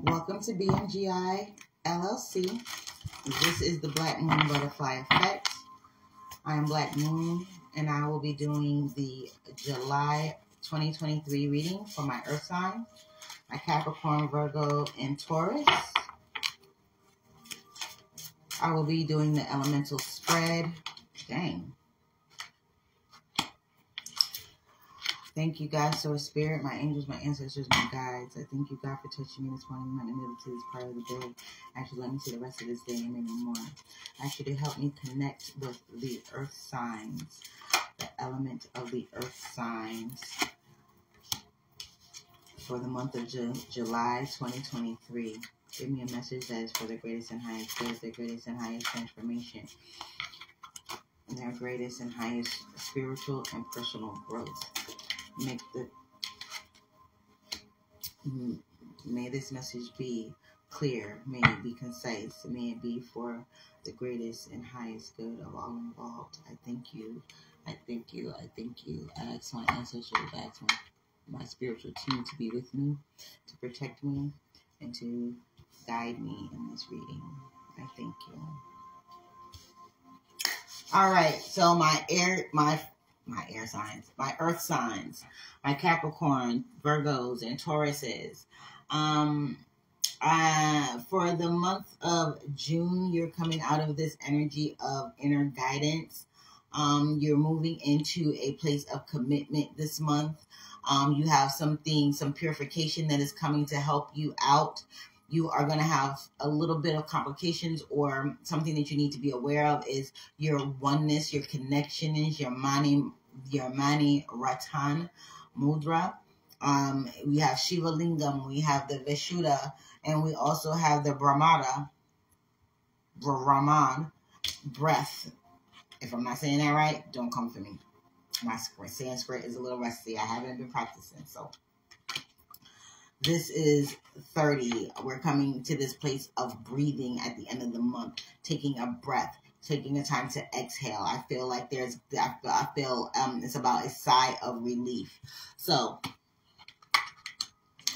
Welcome to BMGI LLC. This is the BlackMoon Butterfly Effect. I am Black Moon, and I will be doing the July 2023 reading for my Earth sign, my Capricorn, Virgo, and Taurus. I will be doing the elemental spread. Dang. Thank you, God, Source Spirit, my angels, my ancestors, my guides. I thank you, God, for touching me this morning, letting me to this part of the day. Actually, let me see the rest of this day and maybe more. Actually, to help me connect with the earth signs, the element of the earth signs for the month of July 2023. Give me a message that is for the greatest and highest good, their greatest and highest transformation, and their greatest and highest spiritual and personal growth. May this message be clear, may it be concise, may it be for the greatest and highest good of all involved. I thank you. I thank you. I thank you. I ask my ancestors, I ask my spiritual team to be with me, to protect me, and to guide me in this reading. I thank you. All right, so my air signs, my earth signs, my Capricorn, Virgos, and Tauruses. For the month of June, you're coming out of this energy of inner guidance. You're moving into a place of commitment this month. You have some purification that is coming to help you out. You are going to have a little bit of complications, or something that you need to be aware of is your oneness, your connection is your Mani Ratan Mudra. We have Shiva Lingam, we have the Vishuddha, and we also have the Brahman breath. If I'm not saying that right, don't come for me. My Sanskrit is a little rusty. I haven't been practicing, so. This is 30. We're coming to this place of breathing at the end of the month, taking a breath, taking a time to exhale. I feel like it's about a sigh of relief. So,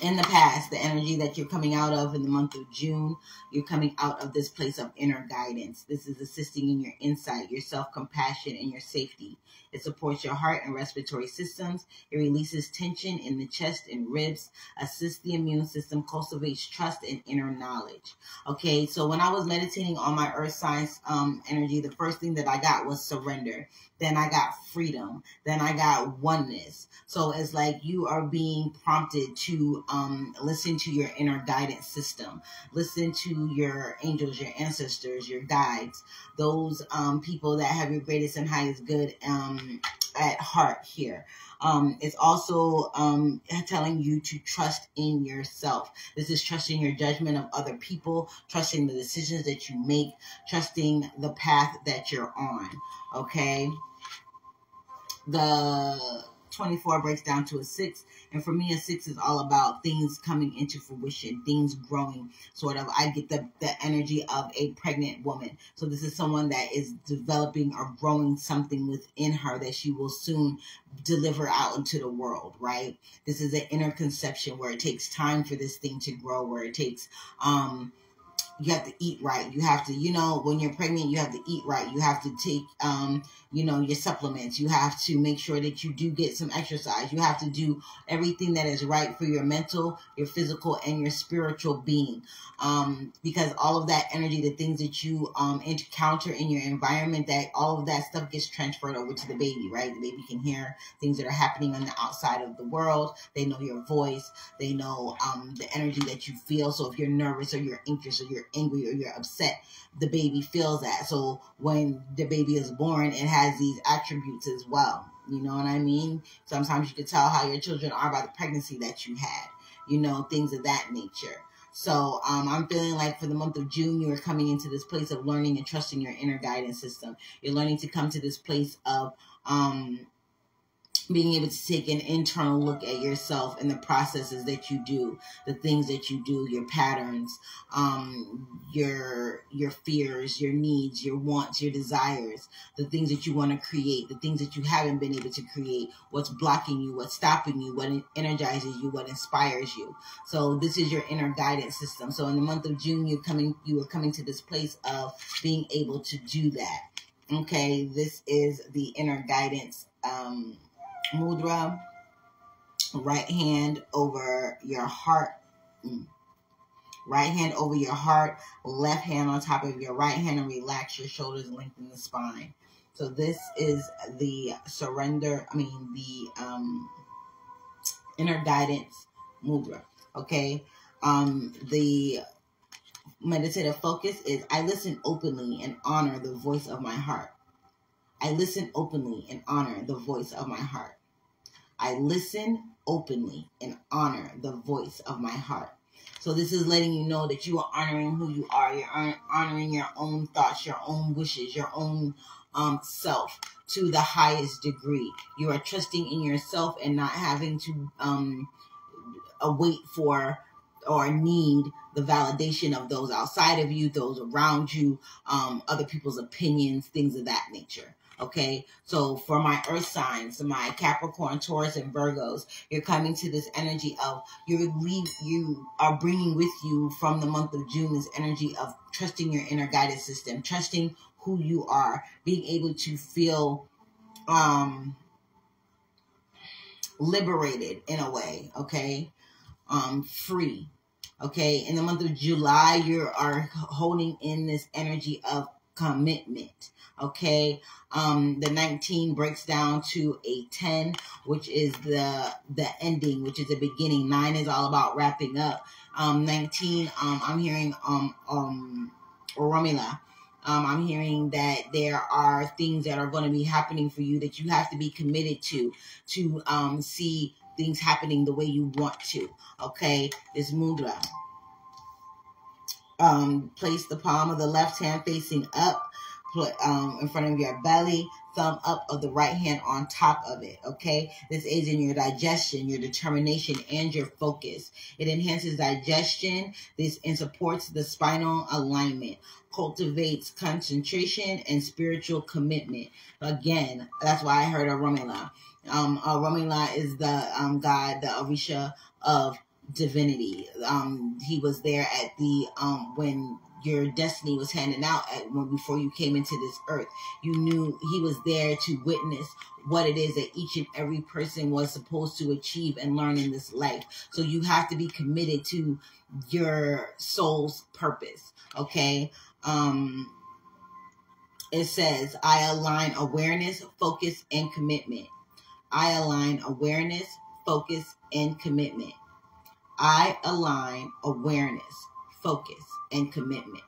in the past, the energy that you're coming out of in the month of June, you're coming out of this place of inner guidance. This is assisting in your insight, your self-compassion, and your safety. It supports your heart and respiratory systems. It releases tension in the chest and ribs, assists the immune system, cultivates trust and inner knowledge. Okay, so when I was meditating on my earth signs energy, the first thing that I got was surrender. Then I got freedom. Then I got oneness. So it's like you are being prompted to listen to your inner guidance system. Listen to your angels, your ancestors, your guides, those people that have your greatest and highest good at heart here. It's also telling you to trust in yourself. This is trusting your judgment of other people, trusting the decisions that you make, trusting the path that you're on. Okay? The 24 breaks down to a 6. And for me, a 6 is all about things coming into fruition, things growing, sort of. I get the energy of a pregnant woman. So this is someone that is developing or growing something within her that she will soon deliver out into the world, right? This is an inner conception where it takes time for this thing to grow, where it takes, you have to eat right. You have to, when you're pregnant, you have to eat right. You have to take, your supplements. You have to make sure that you do get some exercise. You have to do everything that is right for your mental, your physical, and your spiritual being. Because all of that energy, the things that you encounter in your environment, that all of that stuff gets transferred over to the baby, right? The baby can hear things that are happening on the outside of the world. They know your voice. They know the energy that you feel. So if you're nervous or you're anxious or you're angry or you're upset, the baby feels that. So when the baby is born, it has these attributes as well. You know what I mean? Sometimes you can tell how your children are by the pregnancy that you had, things of that nature. So I'm feeling like for the month of June, you are coming into this place of learning and trusting your inner guidance system. You're learning to come to this place of being able to take an internal look at yourself and the processes that you do, the things that you do, your patterns, your fears, your needs, your wants, your desires, the things that you want to create, the things that you haven't been able to create, what's blocking you, what's stopping you, what energizes you, what inspires you. So this is your inner guidance system. So in the month of June, you are coming to this place of being able to do that. Okay, this is the inner guidance mudra. Right hand over your heart. Right hand over your heart, left hand on top of your right hand, and relax your shoulders, lengthen the spine. So this is the inner guidance mudra. Okay. The meditative focus is, I listen openly and honor the voice of my heart. I listen openly and honor the voice of my heart. I listen openly and honor the voice of my heart. So this is letting you know that you are honoring who you are. You're honoring your own thoughts, your own wishes, your own self to the highest degree. You are trusting in yourself and not having to wait for or need the validation of those outside of you, those around you, other people's opinions, things of that nature. Okay, so for my earth signs, my Capricorn, Taurus, and Virgos, you're coming to this energy of you are bringing with you from the month of June this energy of trusting your inner guidance system, trusting who you are, being able to feel liberated in a way. Okay, free. Okay, in the month of July, you are holding in this energy of commitment. Okay, the 19 breaks down to a 10, which is the ending, which is the beginning. 9 is all about wrapping up. 19, I'm hearing Romila. I'm hearing that there are things that are going to be happening for you that you have to be committed to see things happening the way you want to. Okay, this mudra. Place the palm of the left hand facing up, in front of your belly, thumb up of the right hand on top of it. Okay, this aids in your digestion, your determination, and your focus. It enhances digestion. And supports the spinal alignment, cultivates concentration and spiritual commitment. Again, that's why I heard of Romila. Romila is the god, the Orisha of divinity. He was there at the when your destiny was handed out before you came into this earth. You knew he was there to witness what it is that each and every person was supposed to achieve and learn in this life. So you have to be committed to your soul's purpose. Okay. It says, I align awareness, focus, and commitment. I align awareness, focus, and commitment. I align awareness, focus, and commitment.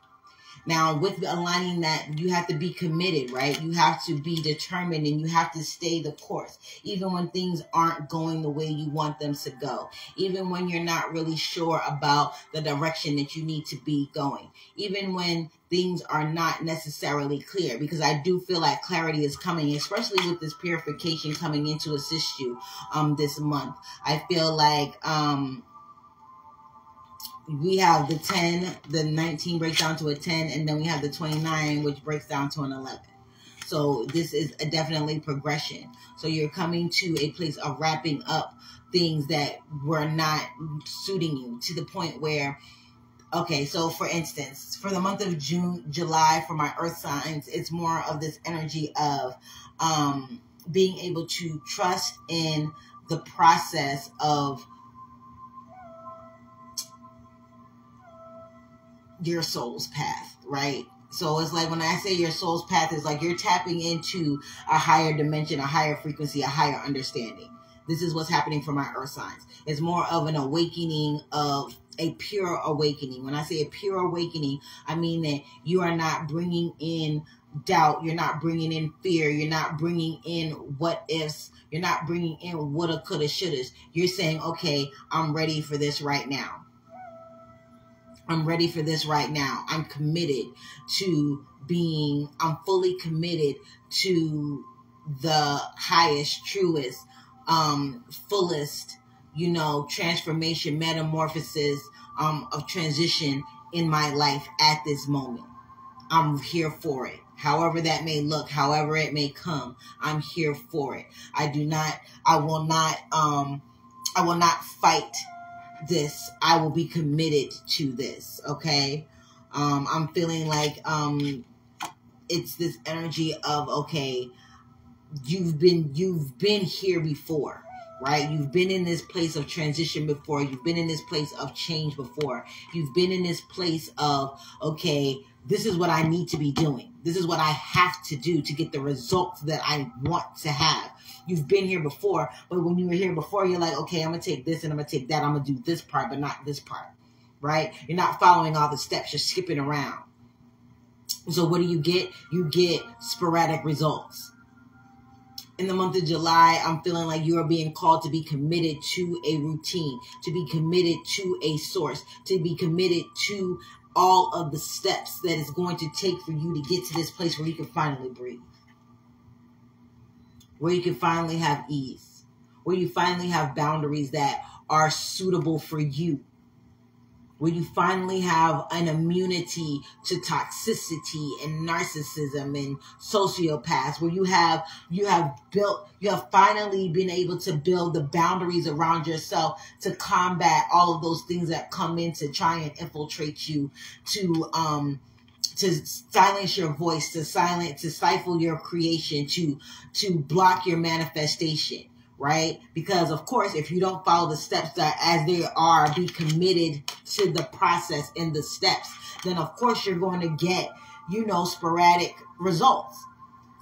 Now, with aligning that, you have to be committed, right? You have to be determined and you have to stay the course, even when things aren't going the way you want them to go, even when you're not really sure about the direction that you need to be going, even when things are not necessarily clear, because I do feel like clarity is coming, especially with this purification coming in to assist you this month. I feel like we have the 10, the 19 breaks down to a 10, and then we have the 29, which breaks down to an 11. So this is definitely progression. So you're coming to a place of wrapping up things that were not suiting you, to the point where, okay, so for instance, for the month of July, for my earth signs, it's more of this energy of being able to trust in the process of your soul's path, right? So it's like when I say your soul's path, it's like you're tapping into a higher dimension, a higher frequency, a higher understanding. This is what's happening for my earth signs. It's more of an awakening, of a pure awakening. When I say a pure awakening, I mean that you are not bringing in doubt. You're not bringing in fear. You're not bringing in what ifs. You're not bringing in woulda, coulda, shouldas. You're saying, okay, I'm ready for this right now. I'm ready for this right now. I'm committed to I'm fully committed to the highest, truest fullest, you know, transformation, metamorphosis, of transition in my life at this moment. I'm here for it. However that may look, however it may come, I'm here for it. I will not fight this. I will be committed to this. Okay. I'm feeling like, it's this energy of, okay, you've been here before, right? You've been in this place of transition before. You've been in this place of change before. You've been in this place of, okay, this is what I need to be doing. This is what I have to do to get the results that I want to have. You've been here before, but when you were here before, you're like, okay, I'm going to take this and I'm going to take that. I'm going to do this part, but not this part, right? You're not following all the steps. You're skipping around. So what do you get? You get sporadic results. In the month of July, I'm feeling like you are being called to be committed to a routine, to be committed to a source, to be committed to all of the steps that it's going to take for you to get to this place where you can finally breathe, where you can finally have ease, where you finally have boundaries that are suitable for you, where you finally have an immunity to toxicity and narcissism and sociopaths, where you have finally been able to build the boundaries around yourself to combat all of those things that come in to try and infiltrate you, to silence your voice, to stifle your creation, to block your manifestation. Right? Because of course, if you don't follow the steps that as they are, be committed to the process and the steps, then of course you're going to get, you know, sporadic results.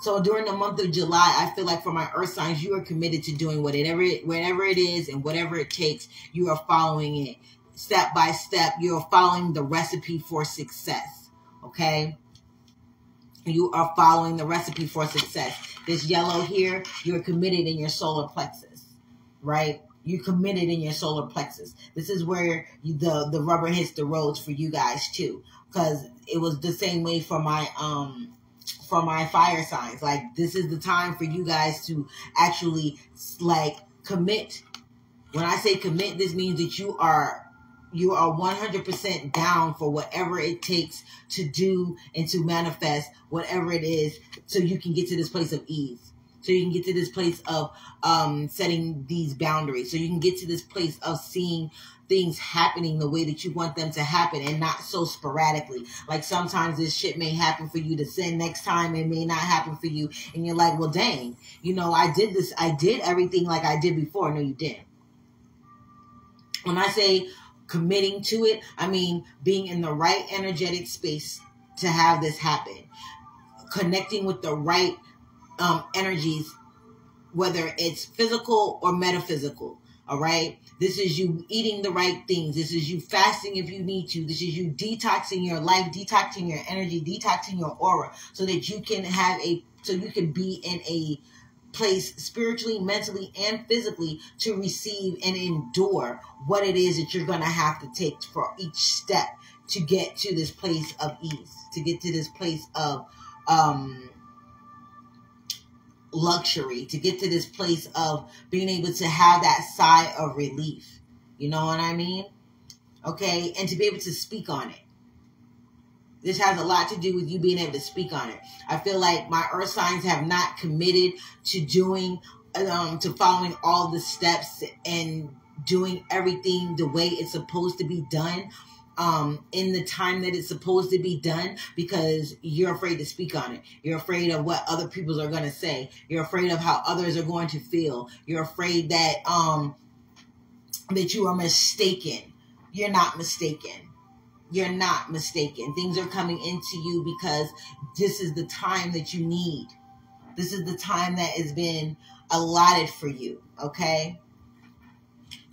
So during the month of July, I feel like for my earth signs, you are committed to doing whatever it is and whatever it takes. You are following it step by step. You're following the recipe for success. Okay? You are following the recipe for success. This yellow here, you're committed in your solar plexus, right? You're committed in your solar plexus. This is where the rubber hits the roads for you guys too, because it was the same way for my fire signs. Like, this is the time for you guys to actually like commit. When I say commit, this means that you are 100% down for whatever it takes to do and to manifest whatever it is, so you can get to this place of ease. So you can get to this place of setting these boundaries. So you can get to this place of seeing things happening the way that you want them to happen and not so sporadically. Like, sometimes this shit may happen for you to send, next time it may not happen for you. And you're like, well, dang, you know, I did everything like I did before. No, you didn't. When I say committing to it, I mean being in the right energetic space to have this happen. Connecting with the right energies, whether it's physical or metaphysical. All right. This is you eating the right things. This is you fasting if you need to. This is you detoxing your life, detoxing your energy, detoxing your aura, so that you can be in a place spiritually, mentally, and physically to receive and endure what it is that you're going to have to take for each step to get to this place of ease, to get to this place of luxury, to get to this place of being able to have that sigh of relief. You know what I mean? Okay. And to be able to speak on it. This has a lot to do with you being able to speak on it. I feel like my earth signs have not committed to doing, to following all the steps and doing everything the way it's supposed to be done, in the time that it's supposed to be done, because you're afraid to speak on it. You're afraid of what other people are going to say. You're afraid of how others are going to feel. You're afraid that, that you are mistaken. You're not mistaken. You're not mistaken. Things are coming into you because this is the time that you need. This is the time that has been allotted for you. Okay?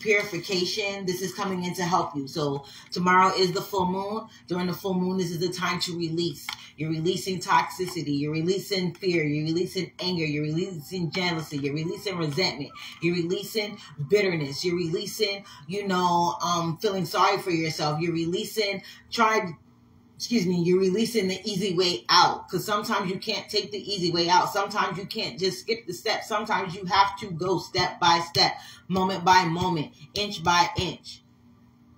Purification. This is coming in to help you. So tomorrow is the full moon. During the full moon, this is the time to release. You're releasing toxicity. You're releasing fear. You're releasing anger. You're releasing jealousy. You're releasing resentment. You're releasing bitterness. You're releasing, feeling sorry for yourself. You're releasing, you're releasing the easy way out, because sometimes you can't take the easy way out. Sometimes you can't just skip the steps. Sometimes you have to go step by step, moment by moment, inch by inch.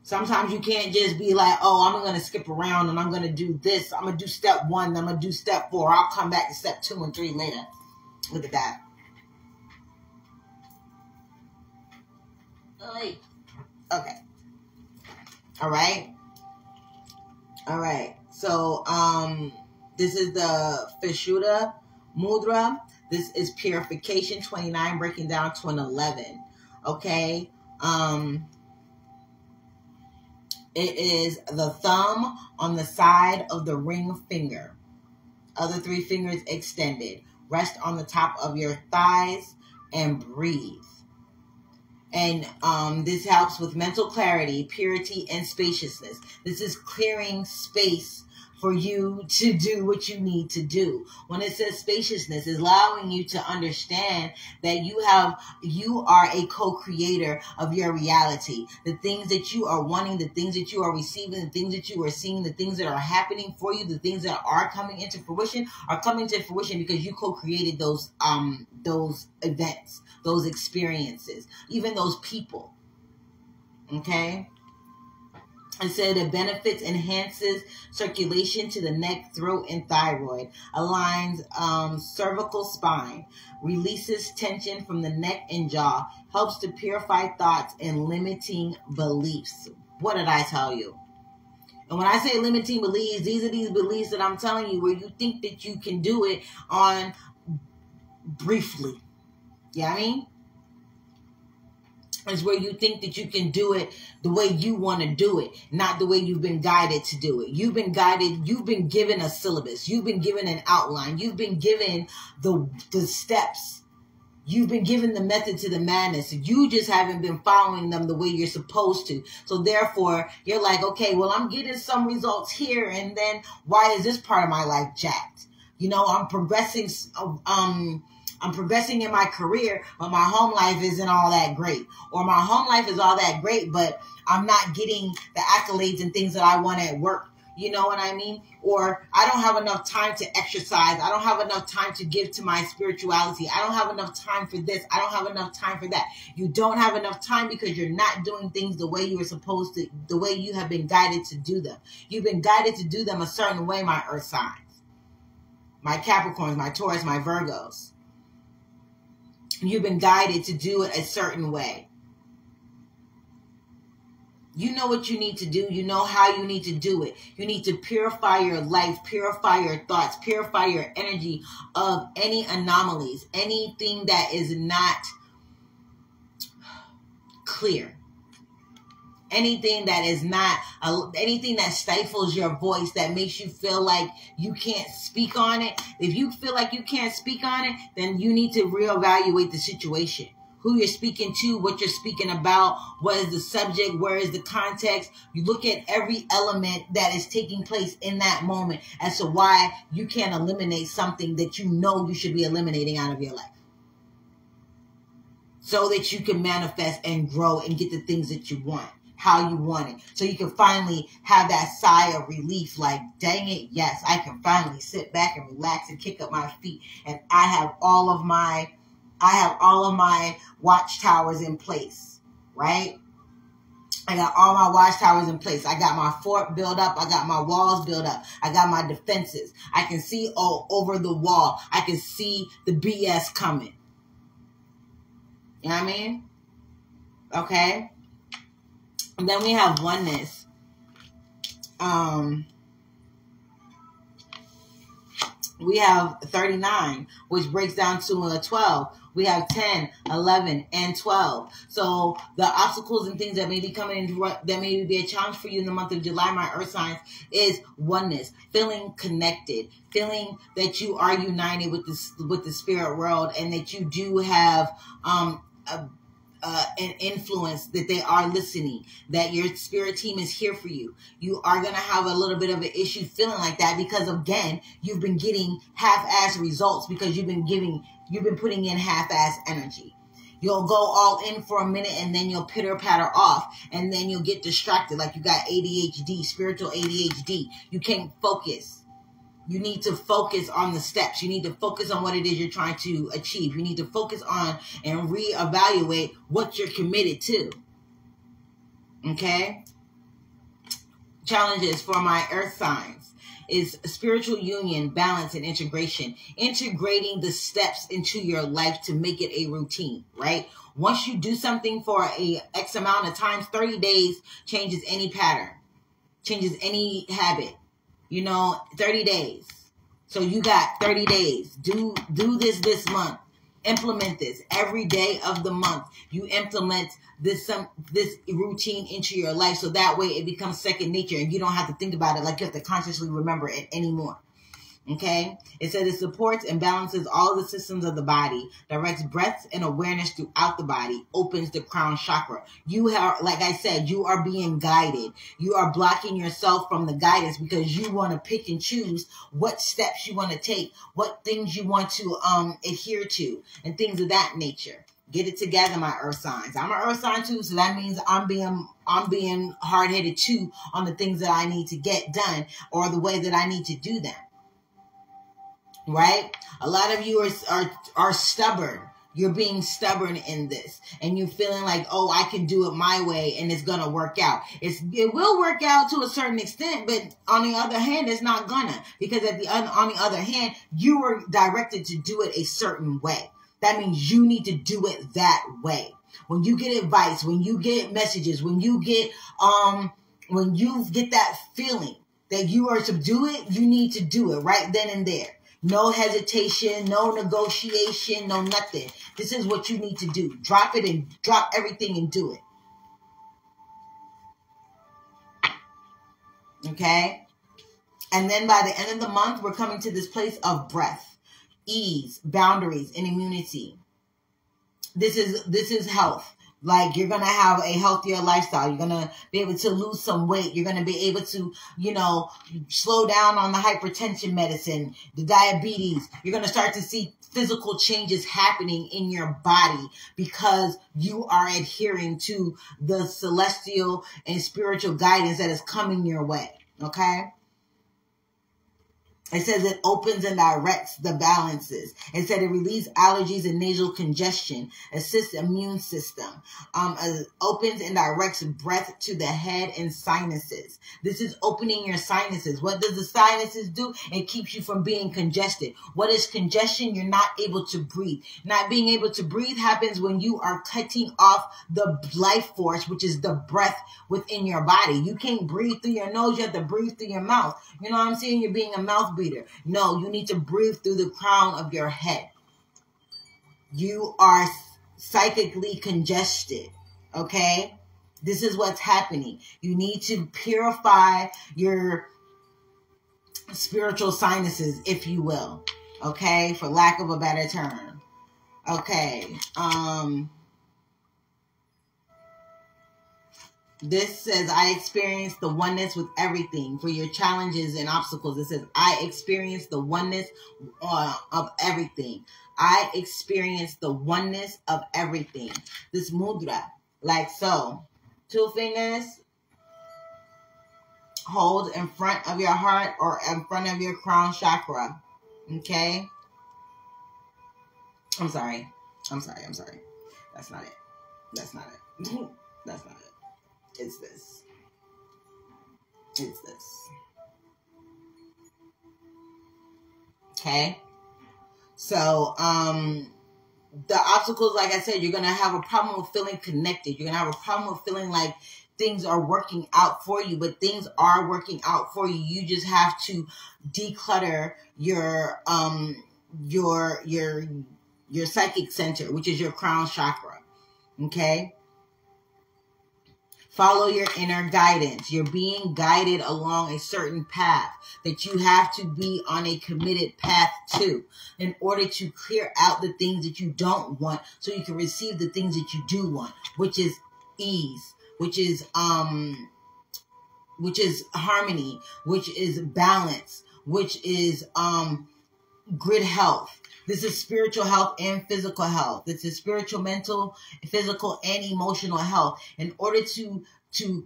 Sometimes you can't just be like, oh, I'm going to skip around and I'm going to do this. I'm going to do step 1, then I'm going to do step 4. I'll come back to step 2 and 3 later. Look at that. Okay. All right. All right. So, this is the Vishuddha Mudra. This is purification 29, breaking down to an 11. Okay. It is the thumb on the side of the ring finger. Other 3 fingers extended. Rest on the top of your thighs and breathe. And this helps with mental clarity, purity, and spaciousness. This is clearing space for you to do what you need to do. When it says spaciousness, it's allowing you to understand that you are a co-creator of your reality. The things that you are wanting, the things that you are receiving, the things that you are seeing, the things that are happening for you, the things that are coming into fruition are coming to fruition because you co-created those events, those experiences, even those people. Okay? It said it benefits, enhances circulation to the neck, throat, and thyroid, aligns cervical spine, releases tension from the neck and jaw, helps to purify thoughts and limiting beliefs. What did I tell you? And when I say limiting beliefs, these are these beliefs that I'm telling you where you think that you can do it on briefly. You know what I mean? It's where you think that you can do it the way you want to do it, not the way you've been guided to do it. You've been guided, you've been given a syllabus, you've been given an outline, you've been given the steps, you've been given the method to the madness. You just haven't been following them the way you're supposed to. So therefore, you're like, okay, well, I'm getting some results here, and then why is this part of my life jacked? You know, I'm progressing in my career, but my home life isn't all that great. Or my home life is all that great, but I'm not getting the accolades and things that I want at work. You know what I mean? Or I don't have enough time to exercise. I don't have enough time to give to my spirituality. I don't have enough time for this. I don't have enough time for that. You don't have enough time because you're not doing things the way you were supposed to, the way you have been guided to do them. You've been guided to do them a certain way, my earth signs, my Capricorns, my Taurus, my Virgos. You've been guided to do it a certain way. You know what you need to do. You know how you need to do it. You need to purify your life, purify your thoughts, purify your energy of any anomalies, anything that is not clear. Anything that is not, anything that stifles your voice, that makes you feel like you can't speak on it. If you feel like you can't speak on it, then you need to reevaluate the situation. Who you're speaking to, what you're speaking about, what is the subject, where is the context. You look at every element that is taking place in that moment as to why you can't eliminate something that you know you should be eliminating out of your life. So that you can manifest and grow and get the things that you want, how you want it. So you can finally have that sigh of relief, like, dang it, yes, I can finally sit back and relax and kick up my feet. And I have all of my watchtowers in place, right? I got all my watchtowers in place. I got my fort built up. I got my walls built up. I got my defenses. I can see over the wall. I can see the BS coming. You know what I mean? Okay. And then we have oneness. We have 39, which breaks down to a 12. We have 10, 11, and 12. So the obstacles and things that may be coming in, that may be a challenge for you in the month of July, my earth signs, is oneness, feeling connected, feeling that you are united with the spirit world, and that you do have an influence, that they are listening, that your spirit team is here for you. You are going to have a little bit of an issue feeling like that because, again, you've been getting half-ass results because you've been putting in half-ass energy. You'll go all in for a minute and then you'll pitter patter off, and then you'll get distracted like you got ADHD, spiritual ADHD. You can't focus. You need to focus on the steps. You need to focus on what it is you're trying to achieve. You need to focus on and reevaluate what you're committed to. Okay? Challenges for my earth signs is spiritual union, balance, and integration. Integrating the steps into your life to make it a routine, right? Once you do something for a X amount of times, 30 days changes any pattern, changes any habit, 30 days. So you got 30 days. Do this month. Implement this every day of the month. You implement this routine into your life, so that way it becomes second nature and you don't have to think about it like you have to consciously remember it anymore. Okay? It says it supports and balances all the systems of the body, directs breath and awareness throughout the body, opens the crown chakra. You are, like I said, you are being guided. You are blocking yourself from the guidance because you want to pick and choose what steps you want to take, what things you want to adhere to, and things of that nature. Get it together, my earth signs. I'm an earth sign too, so that means I'm being hard-headed too on the things that I need to get done or the way that I need to do them. Right? A lot of you are stubborn. You're being stubborn in this, and you're feeling like, oh, I can do it my way and it's gonna work out. It will work out to a certain extent, but on the other hand, it's not gonna, because on the other hand, you were directed to do it a certain way. That means you need to do it that way. When you get advice, when you get messages, when you get that feeling that you are to do it, you need to do it right then and there. No hesitation, no negotiation, no nothing. This is what you need to do. Drop everything and do it. Okay? And then by the end of the month, we're coming to this place of breath, ease, boundaries, and immunity. This is health. Like, you're going to have a healthier lifestyle. You're going to be able to lose some weight. You're going to be able to, slow down on the hypertension medicine, the diabetes. You're going to start to see physical changes happening in your body because you are adhering to the celestial and spiritual guidance that is coming your way. Okay? It says it opens and directs the balances. It said it relieves allergies and nasal congestion, assists immune system, opens and directs breath to the head and sinuses. This is opening your sinuses. What does the sinuses do? It keeps you from being congested. What is congestion? You're not able to breathe. Not being able to breathe happens when you are cutting off the life force, which is the breath within your body. You can't breathe through your nose. You have to breathe through your mouth. You know what I'm saying? You're being a mouth breather. No, you need to breathe through the crown of your head. You are psychically congested. Okay? This is what's happening. You need to purify your spiritual sinuses, if you will. Okay? For lack of a better term. Okay. This says, I experience the oneness with everything. For your challenges and obstacles, it says, I experience the oneness of everything. I experience the oneness of everything. This mudra, like so. 2 fingers, hold in front of your heart or in front of your crown chakra. Okay? I'm sorry. That's not it. That's not it. That's not it. It's this. Okay? So, the obstacles, like I said, you're going to have a problem with feeling connected. You're going to have a problem with feeling like things are working out for you, but things are working out for you. You just have to declutter your psychic center, which is your crown chakra. Okay? Follow your inner guidance. You're being guided along a certain path that you have to be on a committed path to in order to clear out the things that you don't want so you can receive the things that you do want, which is ease, which is harmony, which is balance, which is good health, This is spiritual health and physical health. This is spiritual, mental, physical, and emotional health. In order to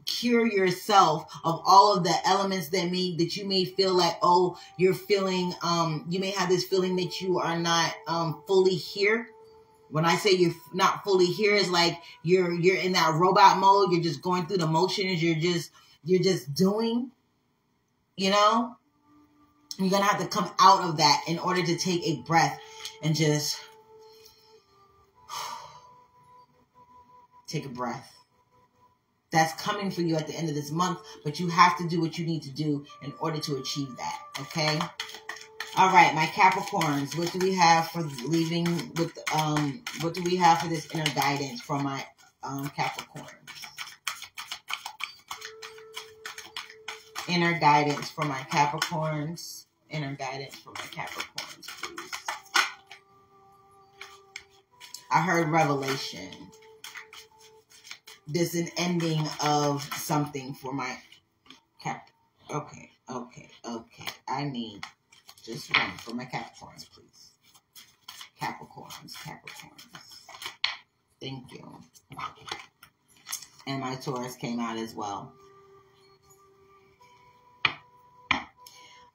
cure yourself of all of the elements that you may feel like, oh, you're feeling, you may have this feeling that you are not fully here. When I say you're not fully here, it's like you're in that robot mode. You're just going through the motions. You're just doing, you know. You're gonna have to come out of that in order to take a breath and just take a breath. That's coming for you at the end of this month, but you have to do what you need to do in order to achieve that, okay? All right, my Capricorns, what do we have for leaving with, what do we have for this inner guidance from my Capricorns? Inner guidance for my Capricorns. Inner guidance for my Capricorns, please. I heard revelation. This is an ending of something for my Cap. Okay. I need just one for my Capricorns, please. Capricorns. Thank you. And my Taurus came out as well.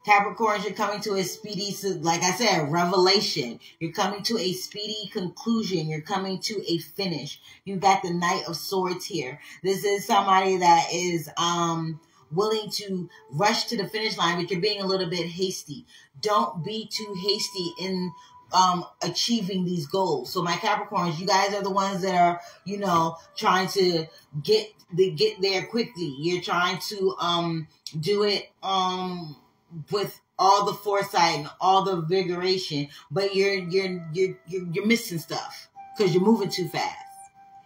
Capricorns, you're coming to a speedy, like I said, revelation. You're coming to a speedy conclusion. You're coming to a finish. You got the Knight of Swords here. This is somebody that is willing to rush to the finish line, but you're being a little bit hasty. Don't be too hasty in achieving these goals. So my Capricorns, you guys are the ones that are, you know, trying to get there quickly. You're trying to do it with all the foresight and all the vigoration, but you're missing stuff because you're moving too fast.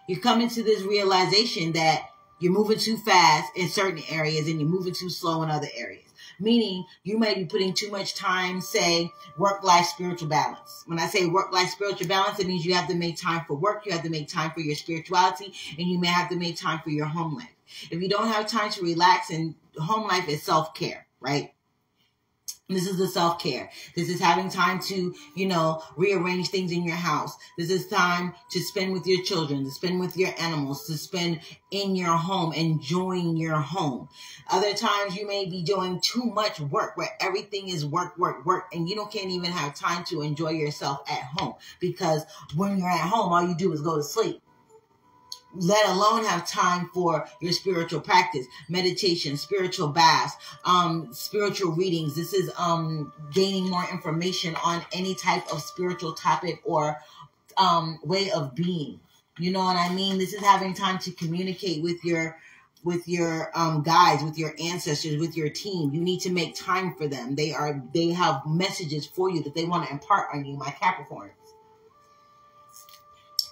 You're coming to this realization that you're moving too fast in certain areas and you're moving too slow in other areas. Meaning you may be putting too much time, say, work-life spiritual balance. When I say work-life spiritual balance, it means you have to make time for work, you have to make time for your spirituality, and you may have to make time for your home life. If you don't have time to relax, and home life is self-care, right? This is the self-care. This is having time to, you know, rearrange things in your house. This is time to spend with your children, to spend with your animals, to spend in your home, enjoying your home. Other times you may be doing too much work where everything is work, and you can't even have time to enjoy yourself at home, because when you're at home, all you do is go to sleep. Let alone have time for your spiritual practice, meditation, spiritual baths, spiritual readings. This is gaining more information on any type of spiritual topic or way of being. You know what I mean? This is having time to communicate with your guides, with your ancestors, with your team. You need to make time for them. They have messages for you that they want to impart on you, my Capricorns.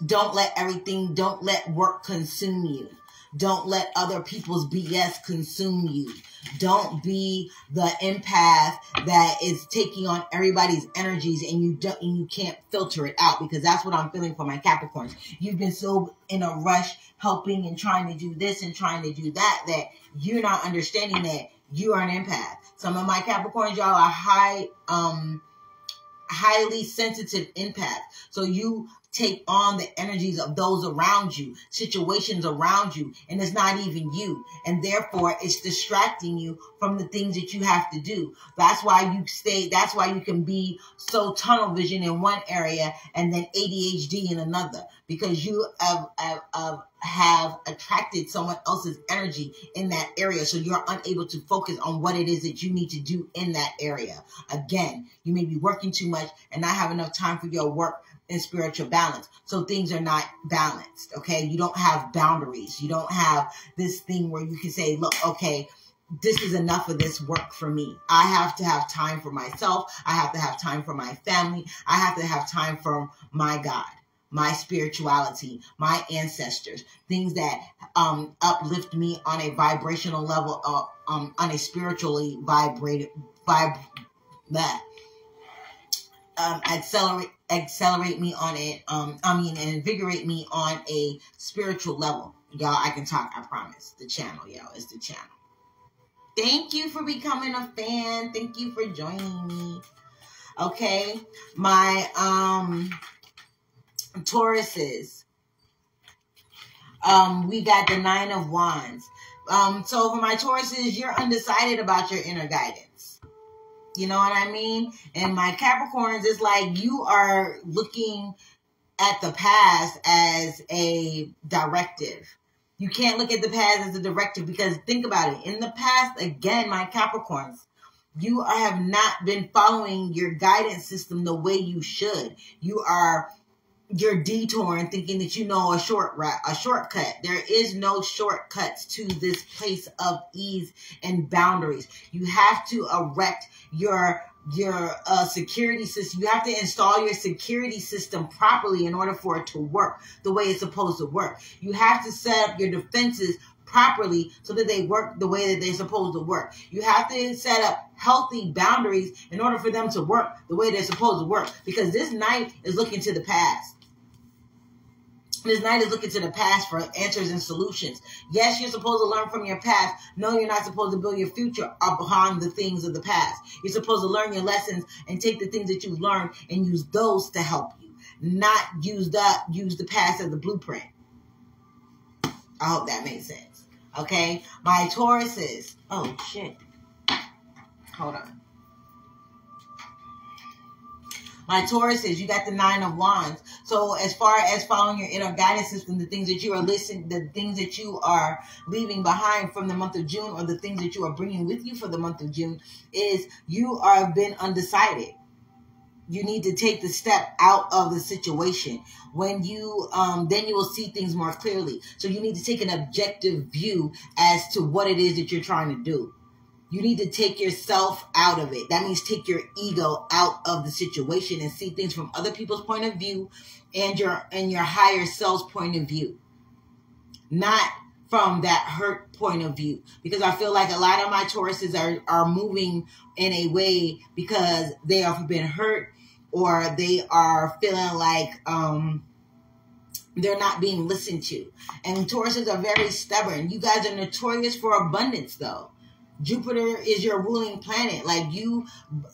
Don't let work consume you. Don't let other people's BS consume you. Don't be the empath that is taking on everybody's energies and you can't filter it out, because that's what I'm feeling for my Capricorns. You've been so in a rush helping and trying to do this and trying to do that you're not understanding that you are an empath. Some of my Capricorns, y'all are highly sensitive empaths. So you take on the energies of those around you, situations around you, and it's not even you. And therefore, it's distracting you from the things that you have to do. That's why you can be so tunnel vision in one area and then ADHD in another, because you have attracted someone else's energy in that area. So you're unable to focus on what it is that you need to do in that area. Again, you may be working too much and not have enough time for your work and spiritual balance. So things are not balanced, okay? You don't have boundaries. You don't have this thing where you can say, look, okay, this is enough of this work for me. I have to have time for myself. I have to have time for my family. I have to have time for my God, my spirituality, my ancestors, things that uplift me on a vibrational level, on a spiritually accelerate me on it, and invigorate me on a spiritual level. Y'all, I can talk, I promise. The channel, y'all, is the channel. Thank you for becoming a fan. Thank you for joining me. Okay, my Tauruses. We got the 9 of Wands. So for my Tauruses, you're undecided about your inner guidance. You know what I mean? And my Capricorns, is like you are looking at the past as a directive. You can't look at the past as a directive, because think about it. In the past, again, my Capricorns, you have not been following your guidance system the way you should. You're detouring, thinking that you know a shortcut. There is no shortcuts to this place of ease and boundaries. You have to erect your security system. You have to install your security system properly in order for it to work the way it's supposed to work. You have to set up your defenses properly so that they work the way that they're supposed to work. You have to set up healthy boundaries in order for them to work the way they're supposed to work, because this Knight is looking to the past. This Knight is looking to the past for answers and solutions. Yes, you're supposed to learn from your past. No, you're not supposed to build your future upon the things of the past. You're supposed to learn your lessons and take the things that you've learned and use those to help you, not use the past as the blueprint. I hope that makes sense. Okay? My Tauruses. Oh, shit. Hold on. My Tauruses, you got the 9 of Wands. So as far as following your inner guidance system, the things that you are listening, the things that you are leaving behind from the month of June, or the things that you are bringing with you for the month of June, is you are been undecided. You need to take the step out of the situation. When you, then you will see things more clearly. So you need to take an objective view as to what it is that you're trying to do. You need to take yourself out of it. That means take your ego out of the situation and see things from other people's point of view and your higher self's point of view. Not from that hurt point of view. Because I feel like a lot of my Tauruses are moving in a way because they have been hurt, or they are feeling like they're not being listened to. And Tauruses are very stubborn. You guys are notorious for abundance, though. Jupiter is your ruling planet. Like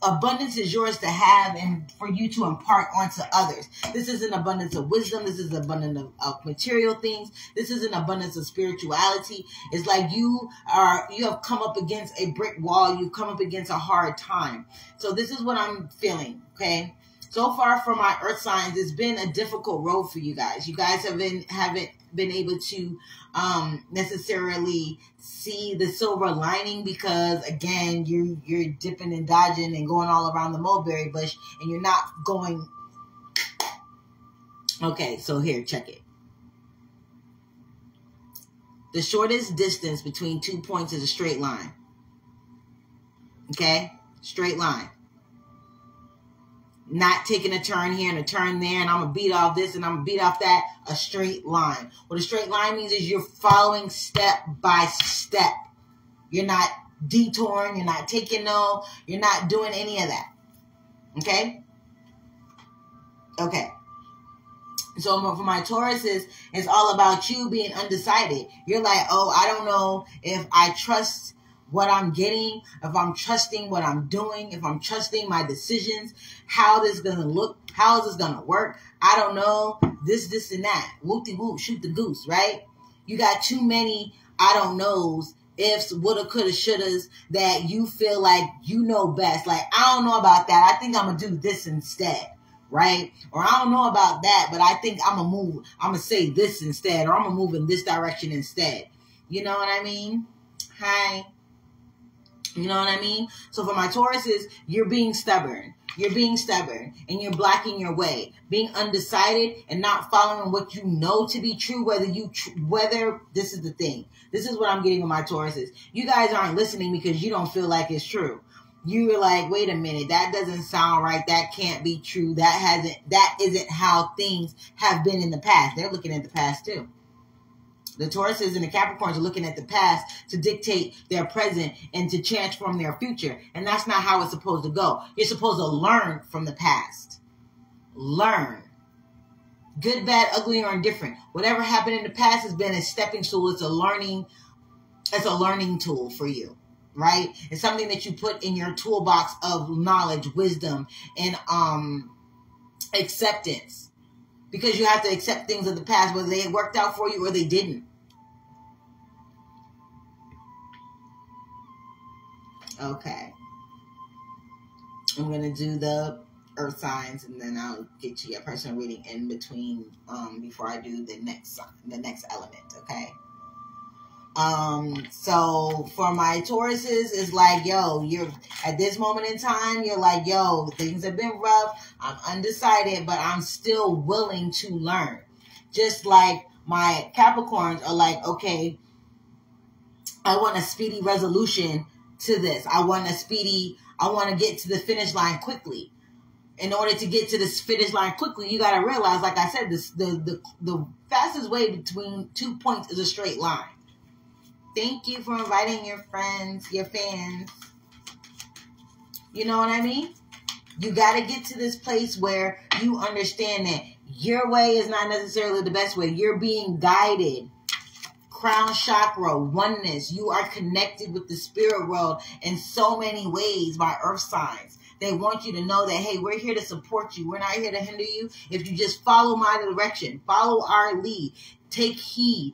abundance is yours to have and for you to impart onto others. This is an abundance of wisdom. This is an abundance of material things. This is an abundance of spirituality. It's like you have come up against a brick wall. You've come up against a hard time. So this is what I'm feeling, okay? So far for my earth signs, it's been a difficult road for you guys. You guys haven't been able to necessarily see the silver lining, because again, you're dipping and dodging and going all around the mulberry bush, and you're not going. Okay, so here, check it. The shortest distance between 2 points is a straight line. Okay, straight line. Not taking a turn here and a turn there, and I'm going to beat off this and I'm going to beat off that. A straight line. What a straight line means is you're following step by step. You're not detouring. You're not taking you're not doing any of that. Okay? Okay. So for my Tauruses, it's all about you being undecided. You're like, oh, I don't know if I trust what I'm getting, if I'm trusting what I'm doing, if I'm trusting my decisions, how this is going to look, how is this going to work? I don't know, this, and that. Whoop-de-whoop, shoot the goose, right? You got too many I don't knows, ifs, woulda, coulda, shouldas, that you feel like you know best. Like, I don't know about that. I think I'm going to do this instead, right? Or I don't know about that, but I think I'm going to say this instead, or I'm going to move in this direction instead. You know what I mean? Hi. You know what I mean? So for my Tauruses, you're being stubborn. You're being stubborn and you're blocking your way. Being undecided and not following what you know to be true, whether this is the thing. This is what I'm getting with my Tauruses. You guys aren't listening because you don't feel like it's true. You're like, wait a minute, that doesn't sound right. That can't be true. That isn't how things have been in the past. They're looking at the past too. The Tauruses and the Capricorns are looking at the past to dictate their present and to transform their future. And that's not how it's supposed to go. You're supposed to learn from the past. Learn. Good, bad, ugly, or indifferent. Whatever happened in the past has been a stepping stool. It's a learning tool for you, right? It's something that you put in your toolbox of knowledge, wisdom, and acceptance. Because you have to accept things of the past, whether they worked out for you or they didn't. Okay. I'm going to do the earth signs, and then I'll get you a personal reading in between before I do the next sign, the next element, okay? So for my Tauruses, it's like, yo, you're at this moment in time, you're like, yo, things have been rough. I'm undecided, but I'm still willing to learn. Just like my Capricorns are like, okay, I want a speedy resolution to this. I want to get to the finish line quickly. In order to get to this finish line quickly, you got to realize, like I said, the fastest way between 2 points is a straight line. Thank you for inviting your friends, your fans. You know what I mean? You got to get to this place where you understand that your way is not necessarily the best way. You're being guided. Crown chakra, oneness. You are connected with the spirit world in so many ways by earth signs. They want you to know that, hey, we're here to support you. We're not here to hinder you. If you just follow my direction, follow our lead, take heed,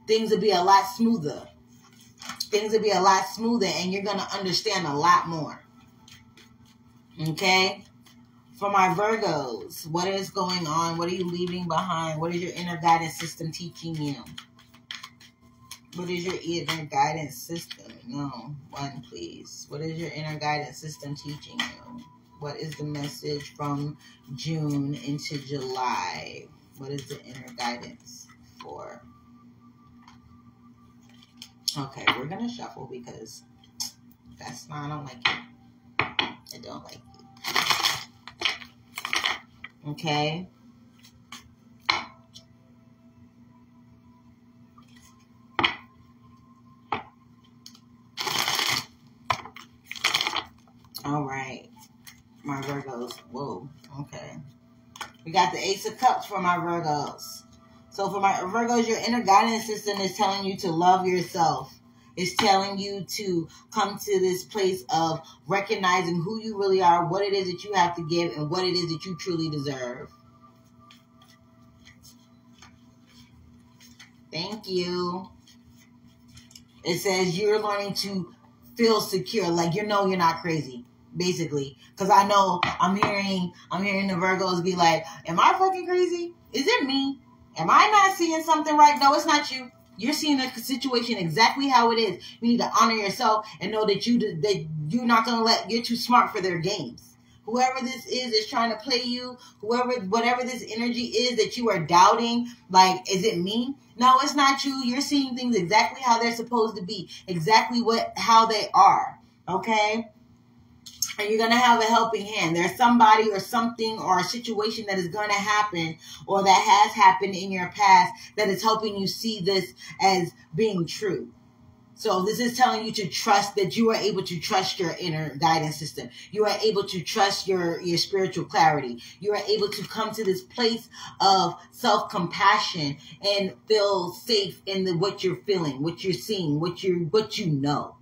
things will be a lot smoother. Things will be a lot smoother, and you're going to understand a lot more. Okay? For my Virgos, what is going on? What are you leaving behind? What is your inner guidance system teaching you? What is your inner guidance system? No, one, please. What is your inner guidance system teaching you? What is the message from June into July? What is the inner guidance for? Okay, we're going to shuffle because that's not, I don't like it. I don't like it. Okay. All right. My Virgos. Whoa. Okay. We got the Ace of Cups for my Virgos. So for my Virgos, your inner guidance system is telling you to love yourself. It's telling you to come to this place of recognizing who you really are, what it is that you have to give, and what it is that you truly deserve. Thank you. It says you're learning to feel secure, like you know you're not crazy, basically. Because I know I'm hearing the Virgos be like, am I fucking crazy? Is it me? Am I not seeing something right? No, it's not you. You're seeing the situation exactly how it is. You need to honor yourself and know that you're not going to you're too smart for their games. Whoever this is trying to play you, whatever this energy is that you are doubting, like, is it me? No, it's not you. You're seeing things exactly how they're supposed to be, exactly how they are, okay? And you're going to have a helping hand. There's somebody or something or a situation that is going to happen or that has happened in your past that is helping you see this as being true. So this is telling you to trust, that you are able to trust your inner guidance system. You are able to trust your spiritual clarity. You are able to come to this place of self-compassion and feel safe in what you're feeling, what you're seeing, what you know.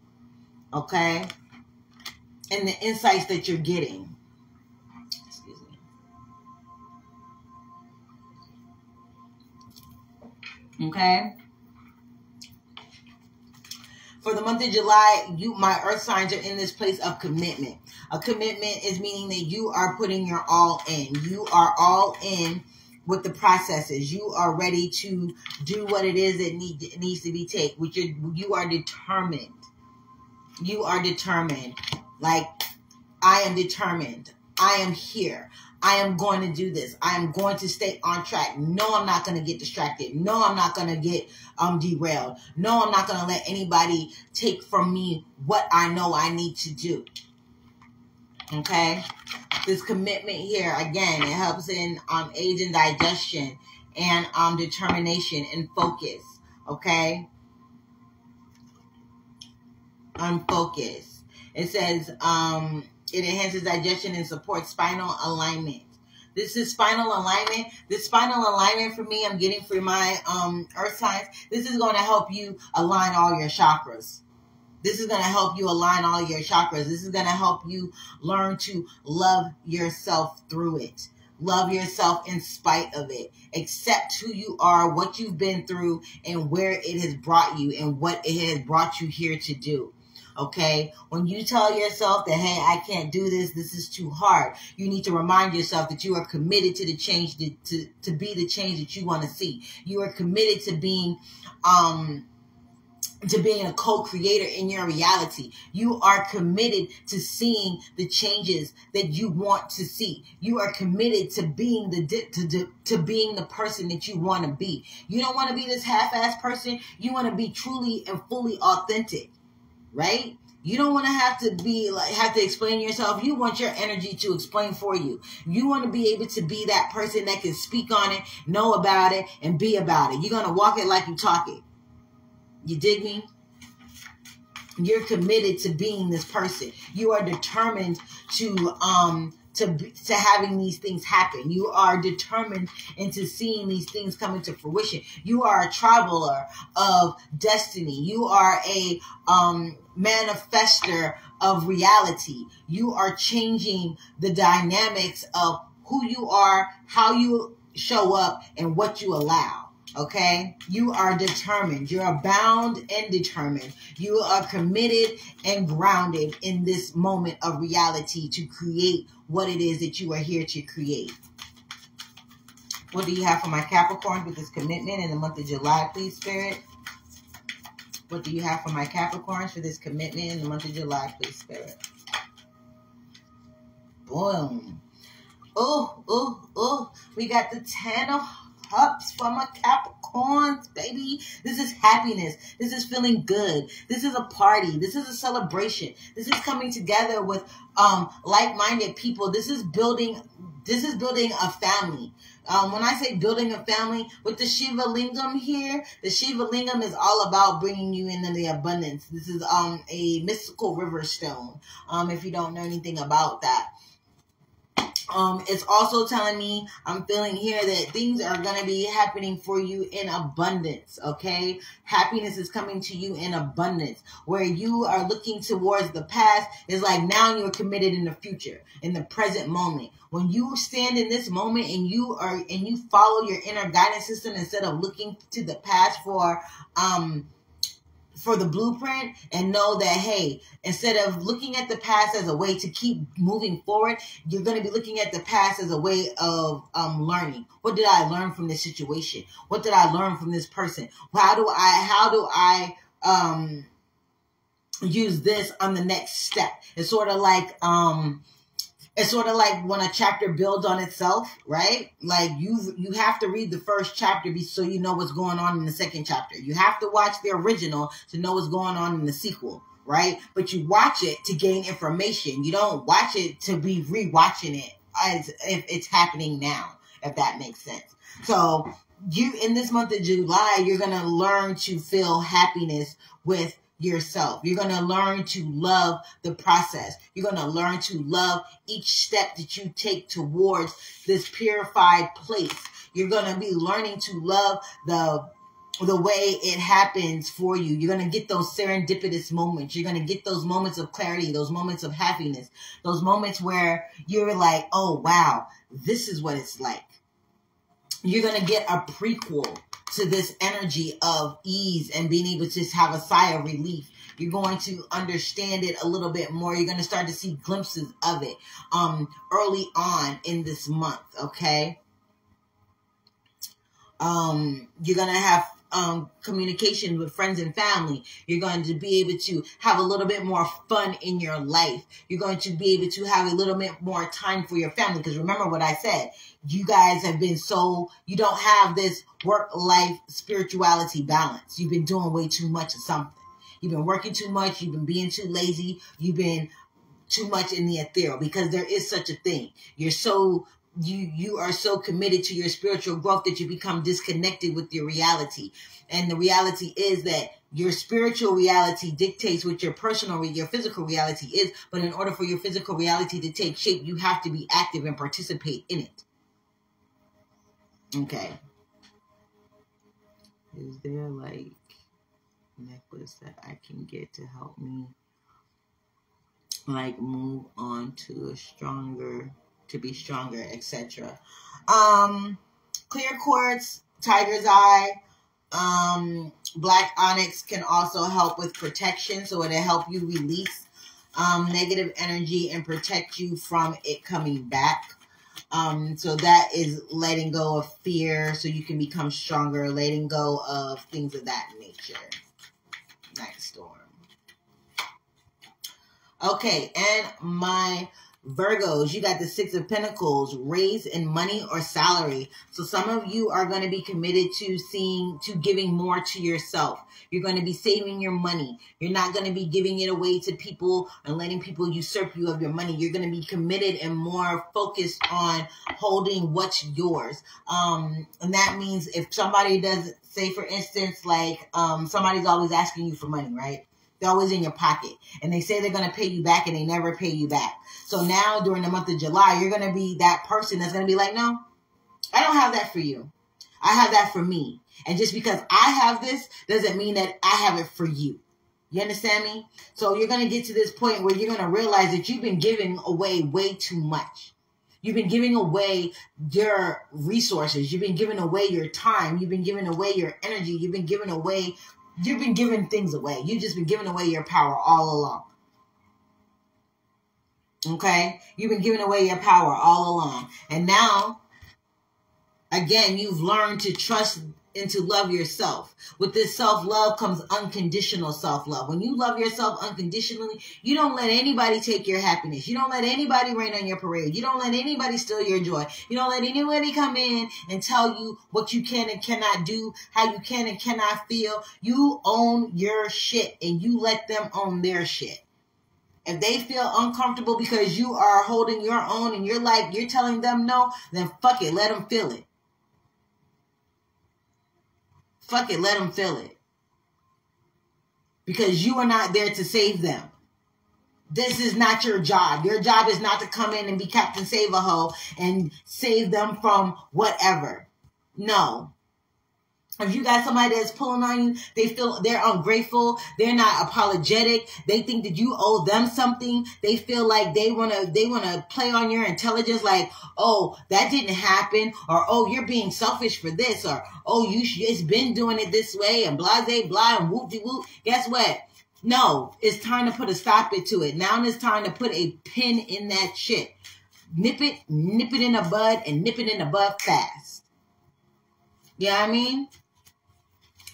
Okay? And the insights that you're getting. Excuse me. Okay? For the month of July, my earth signs are in this place of commitment. A commitment is meaning that you are putting your all in. You are all in with the processes. You are ready to do what it is that needs to be taken. You are determined. You are determined. Like, I am determined. I am here. I am going to do this. I am going to stay on track. No, I'm not going to get distracted. No, I'm not going to get derailed. No, I'm not going to let anybody take from me what I know I need to do. Okay? This commitment here, again, it helps in age and digestion and determination and focus. Okay? Unfocused. It says it enhances digestion and supports spinal alignment. This is spinal alignment. This spinal alignment for me, I'm getting for my earth signs. This is going to help you align all your chakras. This is going to help you align all your chakras. This is going to help you learn to love yourself through it. Love yourself in spite of it. Accept who you are, what you've been through, and where it has brought you and what it has brought you here to do. Okay? When you tell yourself that, hey, I can't do this, this is too hard, you need to remind yourself that you are committed to the change, to be the change that you want to see. You are committed to being a co-creator in your reality. You are committed to seeing the changes that you want to see. You are committed to being being the person that you want to be. You don't want to be this half-assed person. You want to be truly and fully authentic, right? You don't want to have to explain yourself. You want your energy to explain for you. You want to be able to be that person that can speak on it, know about it, and be about it. You're going to walk it like you talk it. You dig me? You're committed to being this person. You are determined to having these things happen. You are determined into seeing these things come into fruition. You are a traveler of destiny. You are a manifester of reality. You are changing the dynamics of who you are, how you show up, and what you allow. Okay? You are determined. You're bound and determined. You are committed and grounded in this moment of reality to create what it is that you are here to create. What do you have for my Capricorn with this commitment in the month of July, please, Spirit? What do you have for my Capricorns for this commitment in the month of July, please, Spirit? Boom. Oh. We got the 10 of Cups for my Capricorns, baby. This is happiness. This is feeling good. This is a party. This is a celebration. This is coming together with like-minded people. This is building a family. When I say building a family, with the Shiva Lingam here, the Shiva Lingam is all about bringing you into the abundance. This is a mystical river stone, if you don't know anything about that. It's also telling me, I'm feeling here that things are going to be happening for you in abundance, okay? Happiness is coming to you in abundance. Where you are looking towards the past, is like now you're committed in the future, in the present moment. When you stand in this moment and you follow your inner guidance system instead of looking to the past for the blueprint, and know that, hey, instead of looking at the past as a way to keep moving forward, you're going to be looking at the past as a way of learning. What did I learn from this situation? What did I learn from this person? How do I use this on the next step? It's sort of like when a chapter builds on itself, right? Like you have to read the first chapter so you know what's going on in the second chapter. You have to watch the original to know what's going on in the sequel, right? But you watch it to gain information. You don't watch it to be rewatching it as if it's happening now, if that makes sense. So in this month of July, you're going to learn to feel happiness with yourself. You're going to learn to love the process. You're going to learn to love each step that you take towards this purified place. You're going to be learning to love the way it happens for you. You're going to get those serendipitous moments. You're going to get those moments of clarity, those moments of happiness, those moments where you're like, oh, wow, this is what it's like. You're going to get a prequel to this energy of ease and being able to just have a sigh of relief. You're going to understand it a little bit more. You're going to start to see glimpses of it early on in this month, okay? You're going to have communication with friends and family. You're going to be able to have a little bit more fun in your life. You're going to be able to have a little bit more time for your family. Because remember what I said, you guys have been you don't have this work-life spirituality balance. You've been doing way too much of something. You've been working too much. You've been being too lazy. You've been too much in the ethereal, because there is such a thing. You are so committed to your spiritual growth that you become disconnected with your reality. And the reality is that your spiritual reality dictates what your physical reality is. But in order for your physical reality to take shape, you have to be active and participate in it. Okay. Is there necklace that I can get to help me like move on to be stronger, etc. Clear quartz, tiger's eye, black onyx can also help with protection, so it'll help you release negative energy and protect you from it coming back. So that is letting go of fear so you can become stronger, letting go of things of that nature. Night storm. Okay, and my Virgos, you got the Six of Pentacles, raise in money or salary. So some of you are going to be committed to giving more to yourself. You're going to be saving your money. You're not going to be giving it away to people and letting people usurp you of your money. You're going to be committed and more focused on holding what's yours. And that means if somebody does, say for instance, like somebody's always asking you for money, right? They're always in your pocket. And they say they're going to pay you back and they never pay you back. So now during the month of July, you're going to be that person that's going to be like, no, I don't have that for you. I have that for me. And just because I have this doesn't mean that I have it for you. You understand me? So you're going to get to this point where you're going to realize that you've been giving away way too much. You've been giving away your resources. You've been giving away your time. You've been giving away your energy. You've been giving things away. You've just been giving away your power all along. Okay? You've been giving away your power all along. And now, again, you've learned to trust and to love yourself. With this self-love comes unconditional self-love. When you love yourself unconditionally, you don't let anybody take your happiness. You don't let anybody rain on your parade. You don't let anybody steal your joy. You don't let anybody come in and tell you what you can and cannot do, how you can and cannot feel. You own your shit and you let them own their shit. If they feel uncomfortable because you are holding your own and you're telling them no, then fuck it, let them feel it. Fuck it, let them feel it. Because you are not there to save them. This is not your job. Your job is not to come in and be Captain Save-A-Ho and save them from whatever. No. If you got somebody that's pulling on you, they feel they're ungrateful. They're not apologetic. They think that you owe them something. They feel like they wanna play on your intelligence, like, oh, that didn't happen, or oh, you're being selfish for this, or oh, it's been doing it this way, and blah, blah, and whoop de whoop. Guess what? No, it's time to put a stop to it. Now it's time to put a pin in that shit. Nip it in the bud, and nip it in the bud fast. You know what I mean?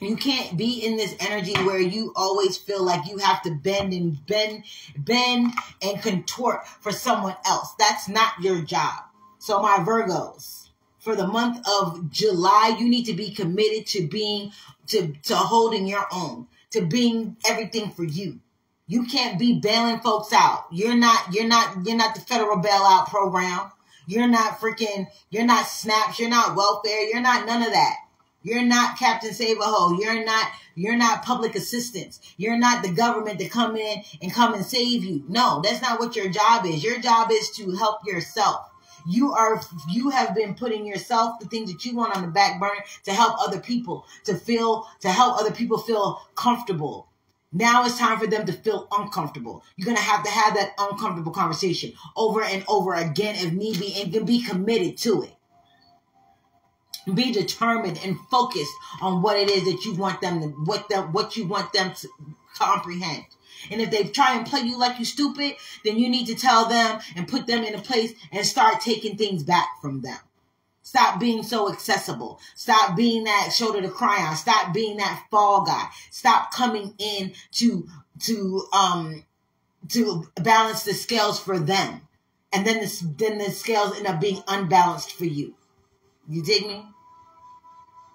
You can't be in this energy where you always feel like you have to bend and contort for someone else. That's not your job. So my Virgos, for the month of July, you need to be committed to holding your own, to being everything for you. You can't be bailing folks out. You're not the federal bailout program. You're not SNAPs. You're not welfare. You're not none of that. You're not Captain Save-A-Ho. You're not public assistance. You're not the government to come in and save you. No, that's not what your job is. Your job is to help yourself. You have been putting yourself, the things that you want, on the back burner to help other people, to help other people feel comfortable. Now it's time for them to feel uncomfortable. You're going to have that uncomfortable conversation over and over again if need be, and be committed to it. Be determined and focused on what it is that you want them to, what you want them to comprehend. And if they try and play you like you stupid, then you need to tell them and put them in a place and start taking things back from them. Stop being so accessible. Stop being that shoulder to cry on. Stop being that fall guy. Stop coming in to balance the scales for them. And then the scales end up being unbalanced for you. You dig me?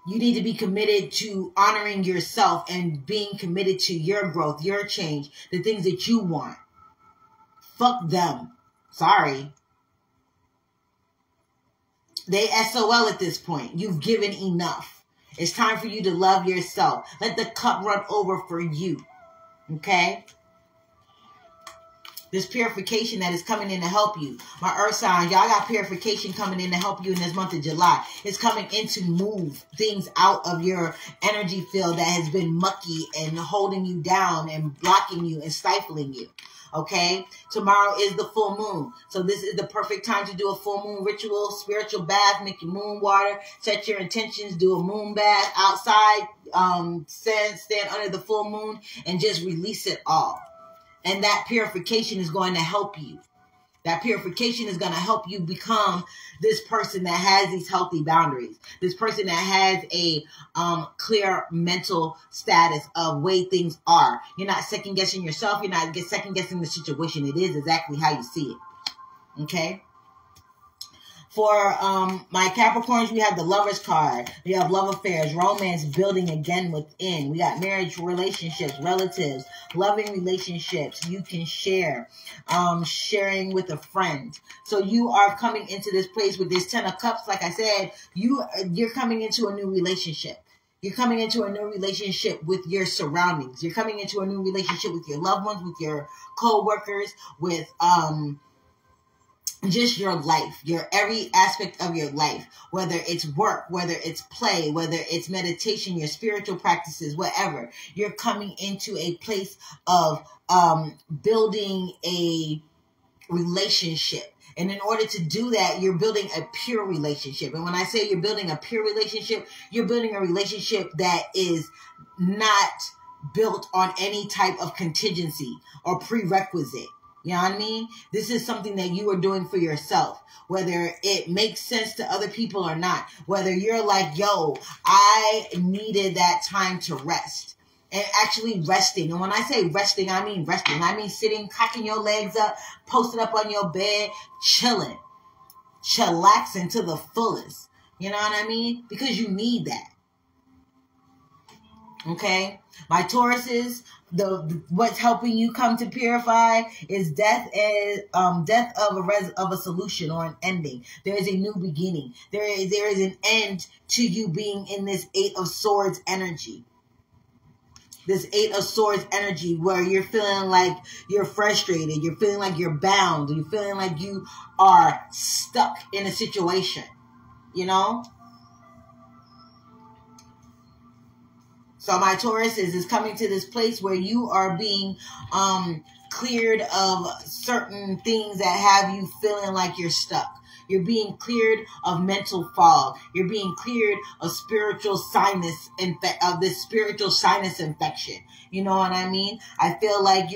You need to be committed to honoring yourself and being committed to your growth, your change, the things that you want. Fuck them. Sorry. They SOL at this point. You've given enough. It's time for you to love yourself. Let the cup run over for you. Okay? This purification that is coming in to help you. My earth signs, y'all got purification coming in to help you in this month of July. It's coming in to move things out of your energy field that has been mucky and holding you down and blocking you and stifling you. Okay? Tomorrow is the full moon. So this is the perfect time to do a full moon ritual, spiritual bath, make your moon water, set your intentions, do a moon bath outside, stand under the full moon and just release it all. And that purification is going to help you. That purification is going to help you become this person that has these healthy boundaries. This person that has a clear mental status of way things are. You're not second guessing yourself. You're not second guessing the situation. It is exactly how you see it. Okay? For my Capricorns, we have the Lovers card. We have love affairs, romance building again within. We got marriage, relationships, relatives, loving relationships. You can share, sharing with a friend. So you are coming into this place with this 10 of Cups. Like I said, you're coming into a new relationship. You're coming into a new relationship with your surroundings. You're coming into a new relationship with your loved ones, with your co-workers, with just your life, your every aspect of your life, whether it's work, whether it's play, whether it's meditation, your spiritual practices, whatever. You're coming into a place of building a relationship. And in order to do that, you're building a pure relationship. And when I say you're building a pure relationship, you're building a relationship that is not built on any type of contingency or prerequisite. You know what I mean? This is something that you are doing for yourself, whether it makes sense to other people or not, whether you're like, yo, I needed that time to rest and actually resting. And when I say resting, I mean resting. I mean sitting, cocking your legs up, posted up on your bed, chilling, chillaxing to the fullest. You know what I mean? Because you need that. Okay? My Tauruses, what's helping you come to purify is death of a solution or an ending. There is a new beginning. There is an end to you being in this 8 of Swords energy. This 8 of Swords energy where you're feeling like you're frustrated. You're feeling like you're bound. You're feeling like you are stuck in a situation. You know? So my Taurus is coming to this place where you are being cleared of certain things that have you feeling like you're stuck. You're being cleared of mental fog. You're being cleared of spiritual sinus infection. You know what I mean? I feel like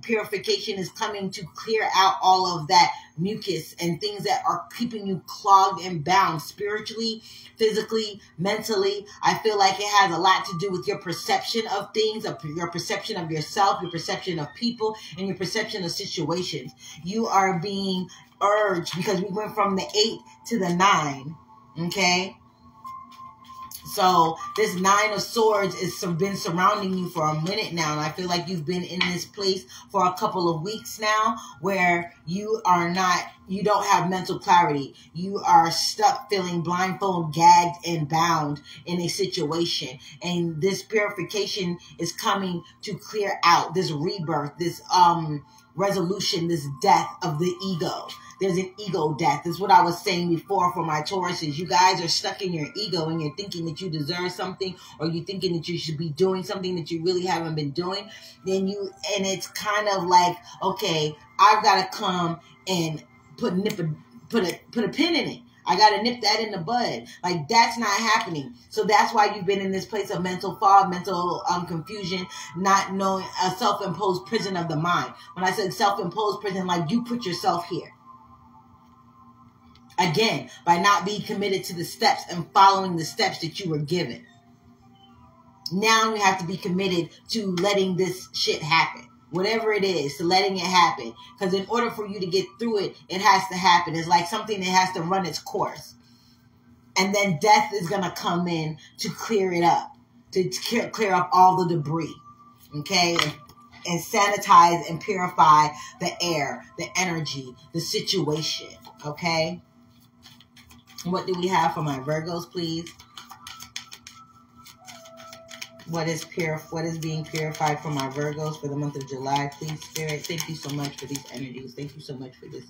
purification is coming to clear out all of that mucus and things that are keeping you clogged and bound spiritually, physically, mentally. I feel like it has a lot to do with your perception of things, your perception of yourself, your perception of people, and your perception of situations. You are being urged because we went from the 8 to the 9. Okay? So this 9 of Swords has been surrounding you for a minute now. And I feel like you've been in this place for a couple of weeks now where you don't have mental clarity. You are stuck feeling blindfolded, gagged, and bound in a situation. And this purification is coming to clear out this rebirth, this resolution, this death of the ego. There's an ego death. This is what I was saying before for my Tauruses. You guys are stuck in your ego and you're thinking that you deserve something, or you're thinking that you should be doing something that you really haven't been doing. And it's kind of like, okay, I've got to come and put a pin in it. I got to nip that in the bud. Like, that's not happening. So that's why you've been in this place of mental fog, mental confusion, not knowing, a self-imposed prison of the mind. When I said self-imposed prison, like, you put yourself here. Again, by not being committed to the steps and following the steps that you were given. Now we have to be committed to letting this shit happen. Whatever it is, to letting it happen. Because in order for you to get through it, it has to happen. It's like something that has to run its course. And then death is going to come in to clear it up. To clear up all the debris. Okay? And sanitize and purify the air, the energy, the situation. Okay? What do we have for my Virgos, please? What is being purified for my Virgos for the month of July? Please, Spirit. Thank you so much for these energies. Thank you so much for this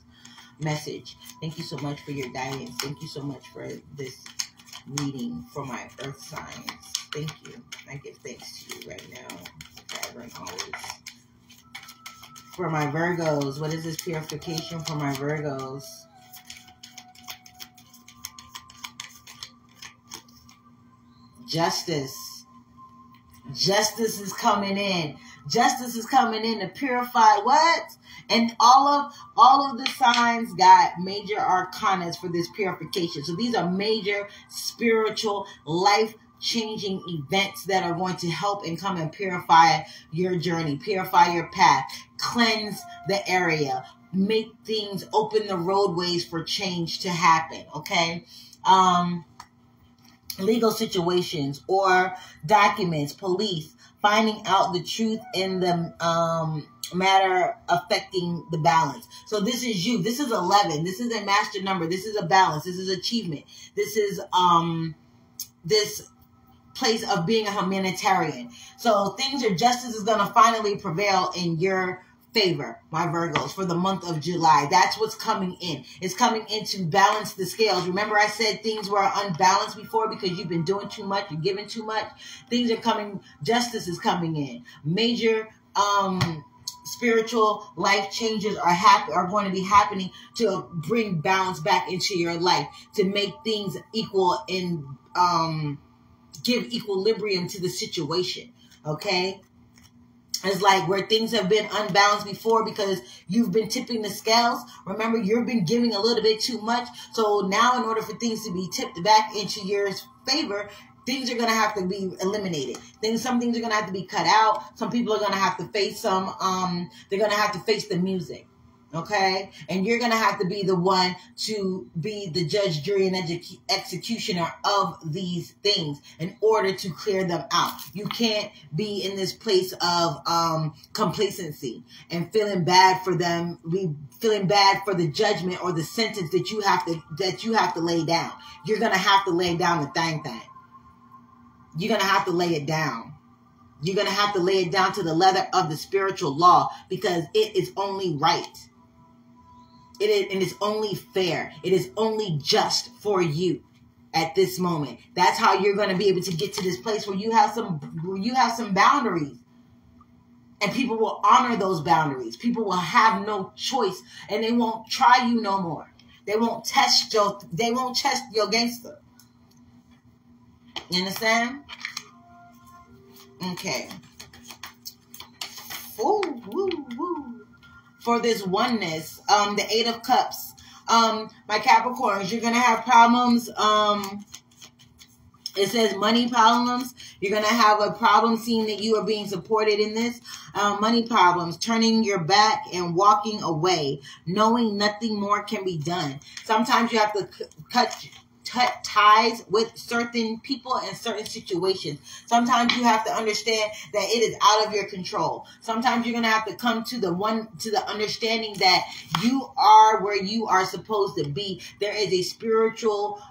message. Thank you so much for your guidance. Thank you so much for this reading for my earth signs. Thank you. I give thanks to you right now, forever and always. For my Virgos, what is this purification for my Virgos? Justice. Justice is coming in. Justice is coming in to purify what? And all of the signs got major arcanas for this purification. So these are major spiritual, life-changing events that are going to help and come and purify your journey, purify your path, cleanse the area, make things, open the roadways for change to happen, okay? Legal situations or documents, police, finding out the truth in the matter affecting the balance. So this is you. This is 11. This is a master number. This is a balance. This is achievement. This is this place of being a humanitarian. So justice is going to finally prevail in your favor, my Virgos, for the month of July. That's what's coming in. It's coming in to balance the scales. Remember I said things were unbalanced before because you've been doing too much, you're giving too much. Things are coming, justice is coming in. Major spiritual life changes are going to be happening to bring balance back into your life, to make things equal and give equilibrium to the situation, okay? It's like where things have been unbalanced before because you've been tipping the scales. Remember, you've been giving a little bit too much. So now in order for things to be tipped back into your favor, things are going to have to be eliminated. Some things are going to have to be cut out. Some people are going to have to face they're going to have to face the music. Okay? And you're going to have to be the one to be the judge, jury, and executioner of these things in order to clear them out. You can't be in this place of complacency and feeling bad for them, feeling bad for the judgment or the sentence that you have to lay down. You're going to have to lay down the thing. You're going to have to lay it down. You're going to have to lay it down to the letter of the spiritual law because it is only right. It is, and it's only fair. It is only just for you at this moment. That's how you're going to be able to get to this place where you have some boundaries. And people will honor those boundaries. People will have no choice and they won't try you no more. They won't test your gangster. You understand? Okay. Ooh, woo, woo. For this oneness, the 8 of Cups, my Capricorns, you're going to have problems. It says money problems. You're going to have a problem seeing that you are being supported in this. Money problems, turning your back and walking away, knowing nothing more can be done. Sometimes you have to cut ties with certain people and certain situations. Sometimes you have to understand that it is out of your control. Sometimes you're going to have to come to the understanding that you are where you are supposed to be. There is a spiritual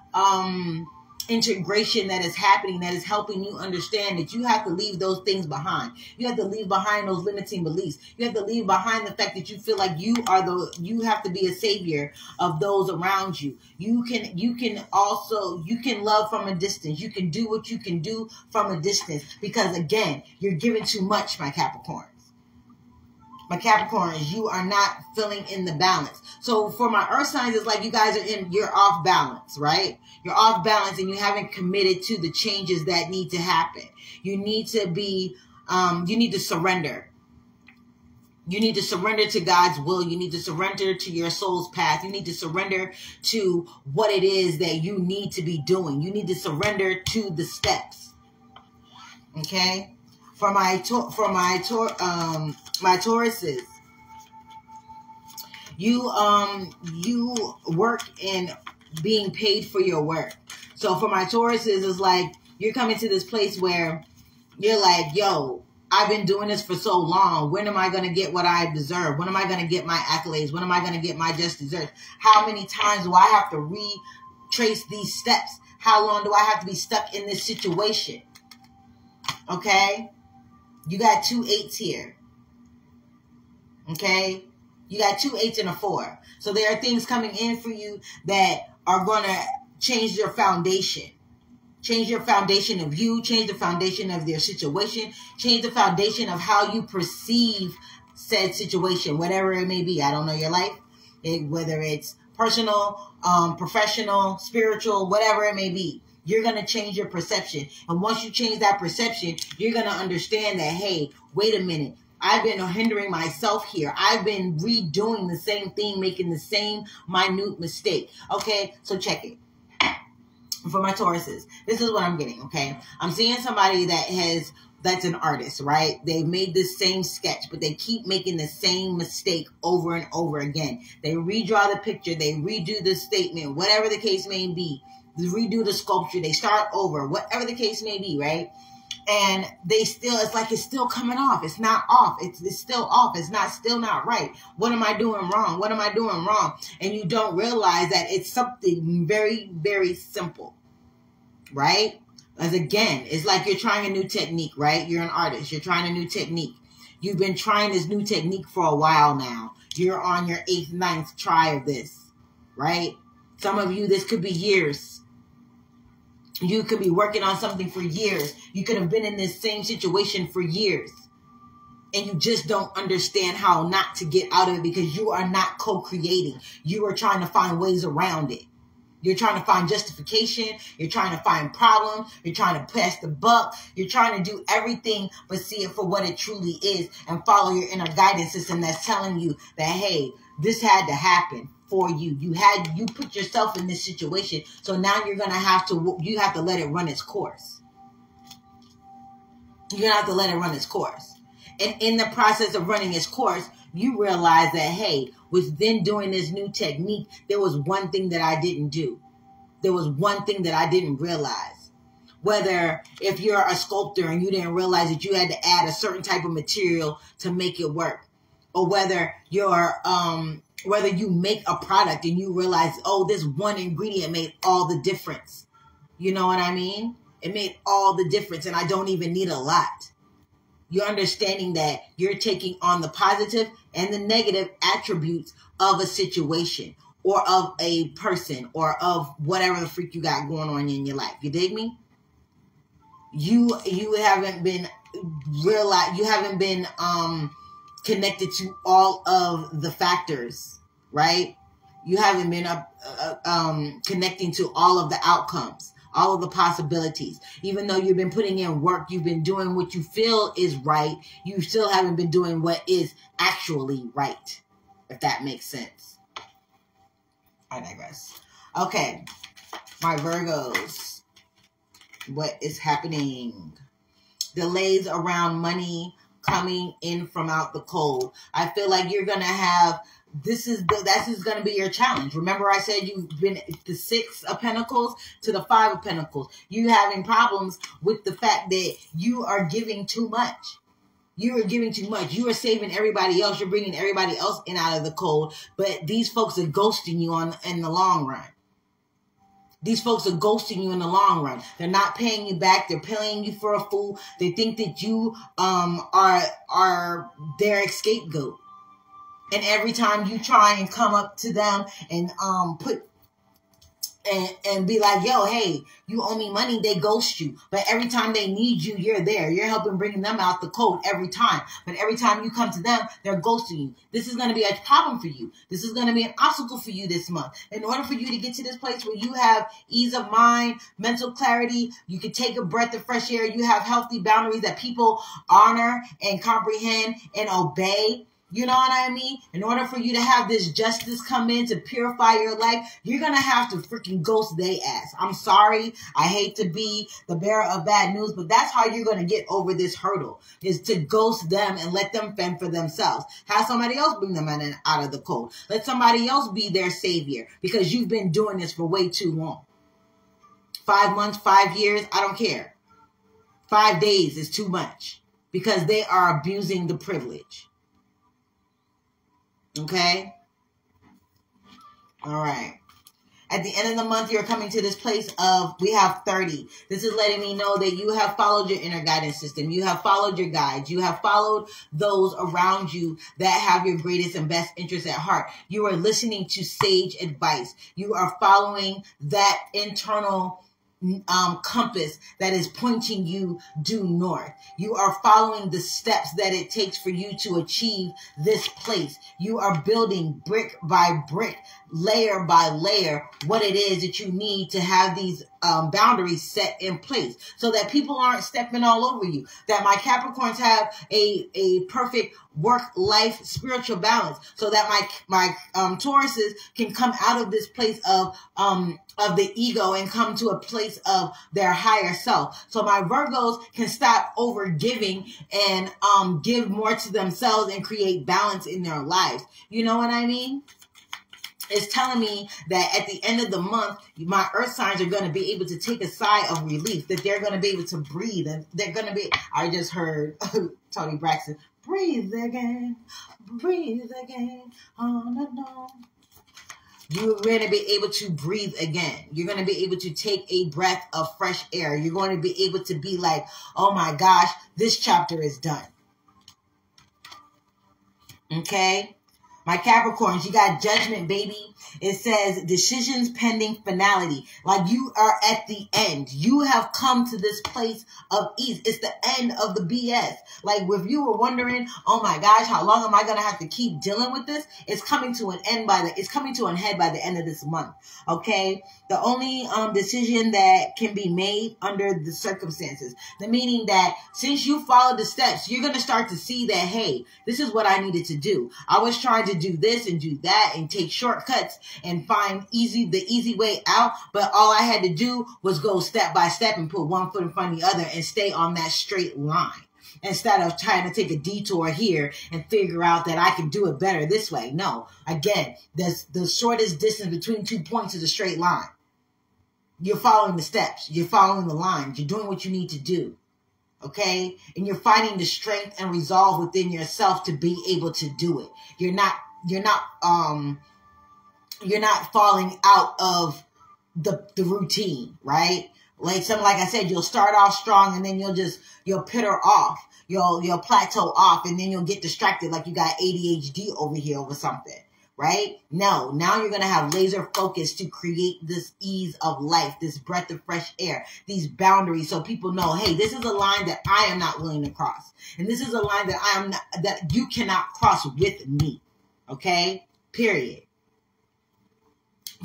integration that is happening that is helping you understand that you have to leave those things behind. You have to leave behind those limiting beliefs. You have to leave behind the fact that you feel like you have to be a savior of those around you. You can love from a distance. You can do what you can do from a distance because again, you're giving too much, my Capricorns. My Capricorns, you are not feeling in the balance. So for my earth signs, it's like you're off balance, right? You're off balance and you haven't committed to the changes that need to happen. You need to be, you need to surrender. You need to surrender to God's will. You need to surrender to your soul's path. You need to surrender to what it is that you need to be doing. You need to surrender to the steps. Okay? For my Tauruses, you work in being paid for your work. So for my Tauruses, it's like you're coming to this place where you're like, yo, I've been doing this for so long. When am I going to get what I deserve? When am I going to get my accolades? When am I going to get my just desserts? How many times do I have to retrace these steps? How long do I have to be stuck in this situation? Okay? You got 2 8s here. Okay? You got 2 8s and a 4. So there are things coming in for you that are going to change your foundation. Change your foundation of you. Change the foundation of their situation. Change the foundation of how you perceive said situation, whatever it may be. I don't know your life. Whether it's personal, professional, spiritual, whatever it may be. You're going to change your perception. And once you change that perception, you're going to understand that, hey, wait a minute. I've been hindering myself here. I've been redoing the same thing, making the same minute mistake. Okay, so check it. For my Tauruses, this is what I'm getting, okay? I'm seeing somebody that's an artist, right? They've made this same sketch, but they keep making the same mistake over and over again. They redraw the picture. They redo the statement, whatever the case may be. They redo the sculpture. They start over, whatever the case may be, right? And it's like it's still coming off. It's not off. It's still off. It's still not right. What am I doing wrong? What am I doing wrong? And you don't realize that it's something very, very simple, right? As again, it's like you're trying a new technique, right? You're an artist. You're trying a new technique. You've been trying this new technique for a while now. You're on your 8th, 9th try of this, right? Some of you, this could be years. You could be working on something for years. You could have been in this same situation for years. And you just don't understand how not to get out of it because you are not co-creating. You are trying to find ways around it. You're trying to find justification. You're trying to find problems. You're trying to pass the buck. You're trying to do everything but see it for what it truly is and follow your inner guidance system that's telling you that, hey, this had to happen for you. You put yourself in this situation. So now you have to let it run its course. You're going to have to let it run its course. And in the process of running its course, you realize that, hey, within doing this new technique, there was one thing that I didn't do. There was one thing that I didn't realize. Whether if you're a sculptor and you didn't realize that you had to add a certain type of material to make it work. Or whether you make a product and you realize, oh, this one ingredient made all the difference. You know what I mean? It made all the difference and I don't even need a lot. You're understanding that you're taking on the positive and the negative attributes of a situation or of a person or of whatever the freak you got going on in your life. You dig me? You haven't been connected to all of the factors, right? You haven't been connecting to all of the outcomes, all of the possibilities. Even though you've been putting in work, you've been doing what you feel is right, you still haven't been doing what is actually right, if that makes sense. I digress. Okay, my Virgos, what is happening? Delays around money coming in from out the cold. I feel like you're going to have, this is going to be your challenge. Remember I said you've been the 6 of Pentacles to the 5 of Pentacles. You having problems with the fact that you are giving too much. You are giving too much. You are saving everybody else. You're bringing everybody else in out of the cold. But these folks are ghosting you in the long run. These folks are ghosting you in the long run. They're not paying you back. They're paying you for a fool. They think that you are their scapegoat. And every time you try and come up to them and and be like, yo, hey, you owe me money, they ghost you. But every time they need you, you're there. You're helping bringing them out the cold every time. But every time you come to them, they're ghosting you. This is going to be a problem for you. This is going to be an obstacle for you this month. In order for you to get to this place where you have ease of mind, mental clarity, you can take a breath of fresh air, you have healthy boundaries that people honor and comprehend and obey. You know what I mean? In order for you to have this justice come in to purify your life, you're going to have to freaking ghost they ass. I'm sorry. I hate to be the bearer of bad news, but that's how you're going to get over this hurdle, is to ghost them and let them fend for themselves. Have somebody else bring them out of the cold. Let somebody else be their savior because you've been doing this for way too long. 5 months, 5 years, I don't care. 5 days is too much because they are abusing the privilege. Okay? All right. At the end of the month, you're coming to this place of, we have 30. This is letting me know that you have followed your inner guidance system. You have followed your guides. You have followed those around you that have your greatest and best interests at heart. You are listening to sage advice. You are following that internal compass that is pointing you due north. You are following the steps that it takes for you to achieve this place. You are building brick by brick, layer by layer, what it is that you need to have these boundaries set in place so that people aren't stepping all over you, that my Capricorns have a perfect work-life spiritual balance, so that my Tauruses can come out of this place of the ego and come to a place of their higher self. So my Virgos can stop over giving and give more to themselves and create balance in their lives. You know what I mean? It's telling me that at the end of the month, my earth signs are going to be able to take a sigh of relief, that they're going to be able to breathe, and they're going to be, I just heard Tony Braxton, breathe again, on and on. You're going to be able to breathe again. You're going to be able to take a breath of fresh air. You're going to be able to be like, oh my gosh, this chapter is done. Okay? My Capricorns, you got judgment, baby. It says decisions pending finality. Like you are at the end. You have come to this place of ease. It's the end of the BS. Like if you were wondering, oh my gosh, how long am I going to have to keep dealing with this? It's coming to an end it's coming to an head by the end of this month. Okay. The only decision that can be made under the circumstances, the meaning that since you followed the steps, you're going to start to see that, hey, this is what I needed to do. I was trying to do this and do that and take shortcuts and find the easy way out. But all I had to do was go step by step and put one foot in front of the other and stay on that straight line, instead of trying to take a detour here and figure out that I can do it better this way. No, again, the shortest distance between 2 points is a straight line. You're following the steps. You're following the lines. You're doing what you need to do. Okay? And you're finding the strength and resolve within yourself to be able to do it. You're not falling out of the routine, right? Like I said, you'll start off strong and then you'll pitter off. You'll plateau off and then you'll get distracted like you got ADHD over here over something, right? No, now you're going to have laser focus to create this ease of life, this breath of fresh air, these boundaries, so people know, hey, this is a line that I am not willing to cross. And this is a line that you cannot cross with me. Okay? Period.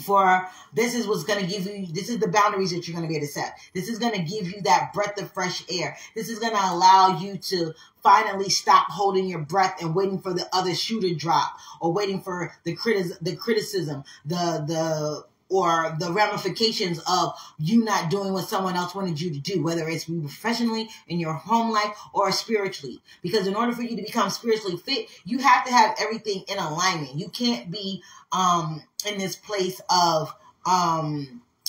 For this is what's going to give you, this is the boundaries that you're going to be able to set. This is going to give you that breath of fresh air. This is going to allow you to finally stop holding your breath and waiting for the other shoe to drop, or waiting for the criticism, or the ramifications of you not doing what someone else wanted you to do, whether it's professionally, in your home life, or spiritually. Because in order for you to become spiritually fit, you have to have everything in alignment. You can't be in this place of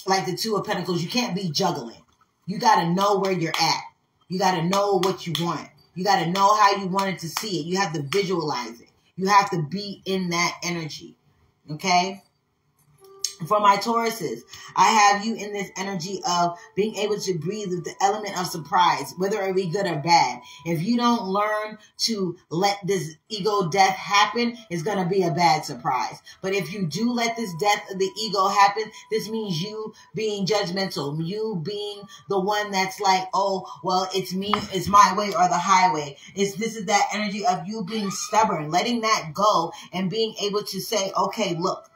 like the Two of Pentacles. You can't be juggling. You got to know where you're at. You got to know what you want. You got to know how you wanted to see it. You have to visualize it. You have to be in that energy. Okay? For my Tauruses, I have you in this energy of being able to breathe with the element of surprise, whether it be good or bad. If you don't learn to let this ego death happen, it's going to be a bad surprise. But if you do let this death of the ego happen, this means you being judgmental, you being the one that's like, oh, well, it's me, it's my way or the highway. This is that energy of you being stubborn, letting that go and being able to say, okay, look,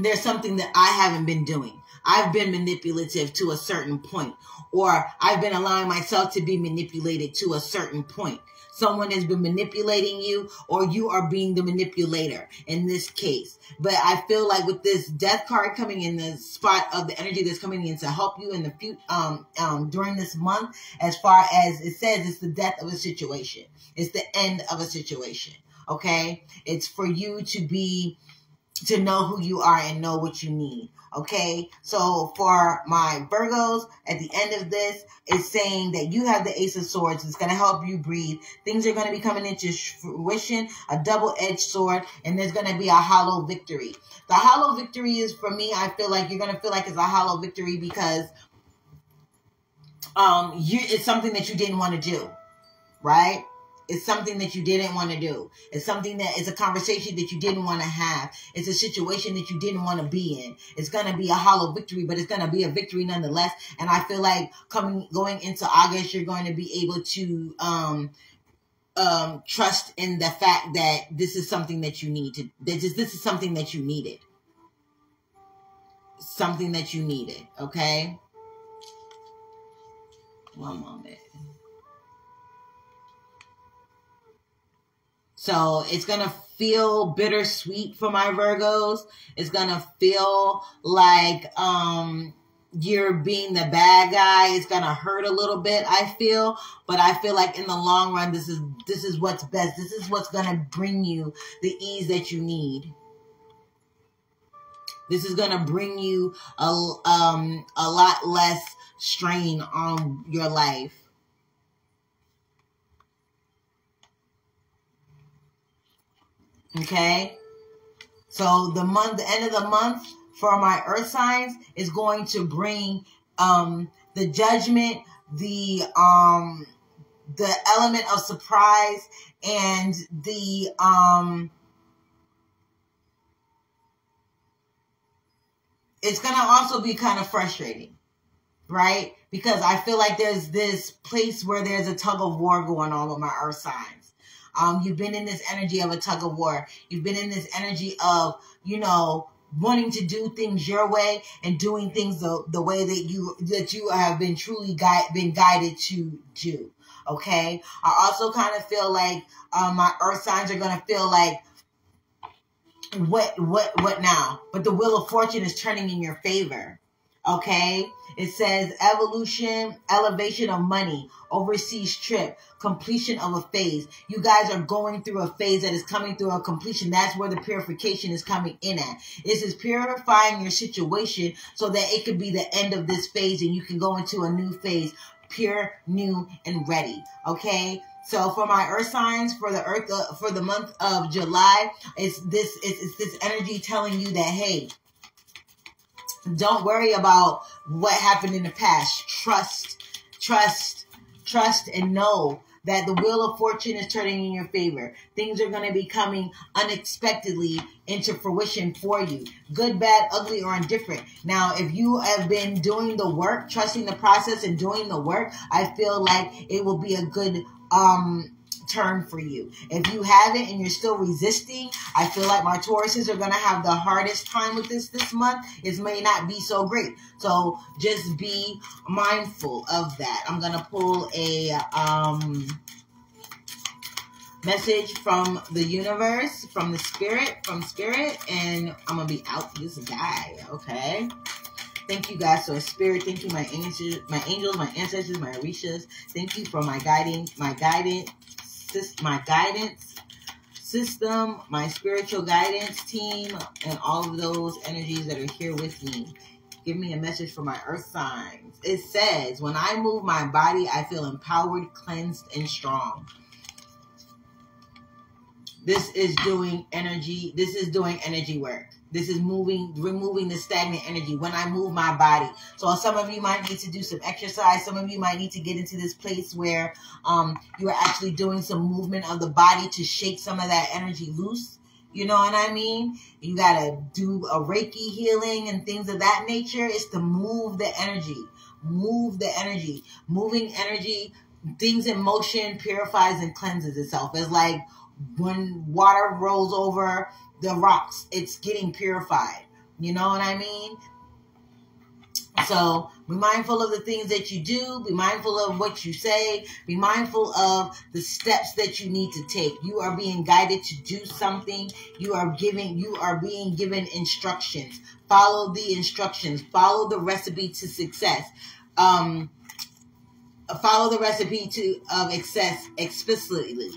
there's something that I haven't been doing. I've been manipulative to a certain point, or I've been allowing myself to be manipulated to a certain point. Someone has been manipulating you, or you are being the manipulator in this case. But I feel like with this death card coming in the spot of the energy that's coming in to help you in the future, during this month, as far as it says, it's the death of a situation. It's the end of a situation. Okay. It's for you to be to know who you are and know what you need. Okay, so for my Virgos, at the end of this, it's saying that you have the Ace of Swords. It's going to help you breathe. Things are going to be coming into fruition, a double-edged sword, and there's going to be a hollow victory. The hollow victory is, for me, I feel like you're going to feel like it's a hollow victory because it's something that you didn't want to do, right? It's something that you didn't want to do. It's something that is a conversation that you didn't want to have. It's a situation that you didn't want to be in. It's going to be a hollow victory, but it's going to be a victory nonetheless. And I feel like going into August, you're going to be able to trust in the fact that this is something that you need to. This is something that you needed. Something that you needed. Okay. One moment. So it's going to feel bittersweet for my Virgos. It's going to feel like you're being the bad guy. It's going to hurt a little bit, I feel. But I feel like in the long run, this is what's best. This is what's going to bring you the ease that you need. This is going to bring you a lot less strain on your life. Okay, so the end of the month for my earth signs is going to bring the judgment, the element of surprise, and the it's gonna also be kind of frustrating, right? Because I feel like there's this place where there's a tug of war going on with my earth signs. You've been in this energy of a tug of war. You've been in this energy of, wanting to do things your way and doing things the way that you have been truly guided to do. Okay. I also kind of feel like my earth signs are going to feel like, what now? But the wheel of fortune is turning in your favor. Okay. It says evolution, elevation of money, overseas trip, completion of a phase. You guys are going through a phase that is coming through a completion. That's where the purification is coming in at. This is purifying your situation so that it could be the end of this phase and you can go into a new phase, pure, new, and ready. Okay. So for my earth signs, for the month of July, it's this energy telling you that, hey, don't worry about what happened in the past. Trust, and know that the wheel of fortune is turning in your favor. Things are going to be coming unexpectedly into fruition for you. Good, bad, ugly, or indifferent. Now, if you have been doing the work, trusting the process and doing the work, I feel like it will be a good turn for you. If you haven't and you're still resisting, I feel like my Tauruses are going to have the hardest time with this month. It may not be so great. So just be mindful of that. I'm going to pull a message from the universe, from spirit, and I'm going to be out for this guy. Okay. Thank you guys. So spirit, thank you, my angels, my ancestors, my orishas. Thank you for my guidance system, my spiritual guidance team, and all of those energies that are here with me. Give me a message for my earth signs. It says, when I move my body, I feel empowered, cleansed, and strong. This is doing energy. This is doing energy work. This is removing the stagnant energy when I move my body. So some of you might need to do some exercise. Some of you might need to get into this place where you are actually doing some movement of the body to shake some of that energy loose. You know what I mean? You got to do a Reiki healing and things of that nature. It's to move the energy. Move the energy. Moving energy, things in motion, purifies and cleanses itself. It's like when water rolls over the rocks, it's getting purified. You know what I mean? So be mindful of the things that you do. Be mindful of what you say. Be mindful of the steps that you need to take. You are being guided to do something. You are being given instructions. Follow the instructions. Follow the recipe to success. Follow the recipe of success explicitly.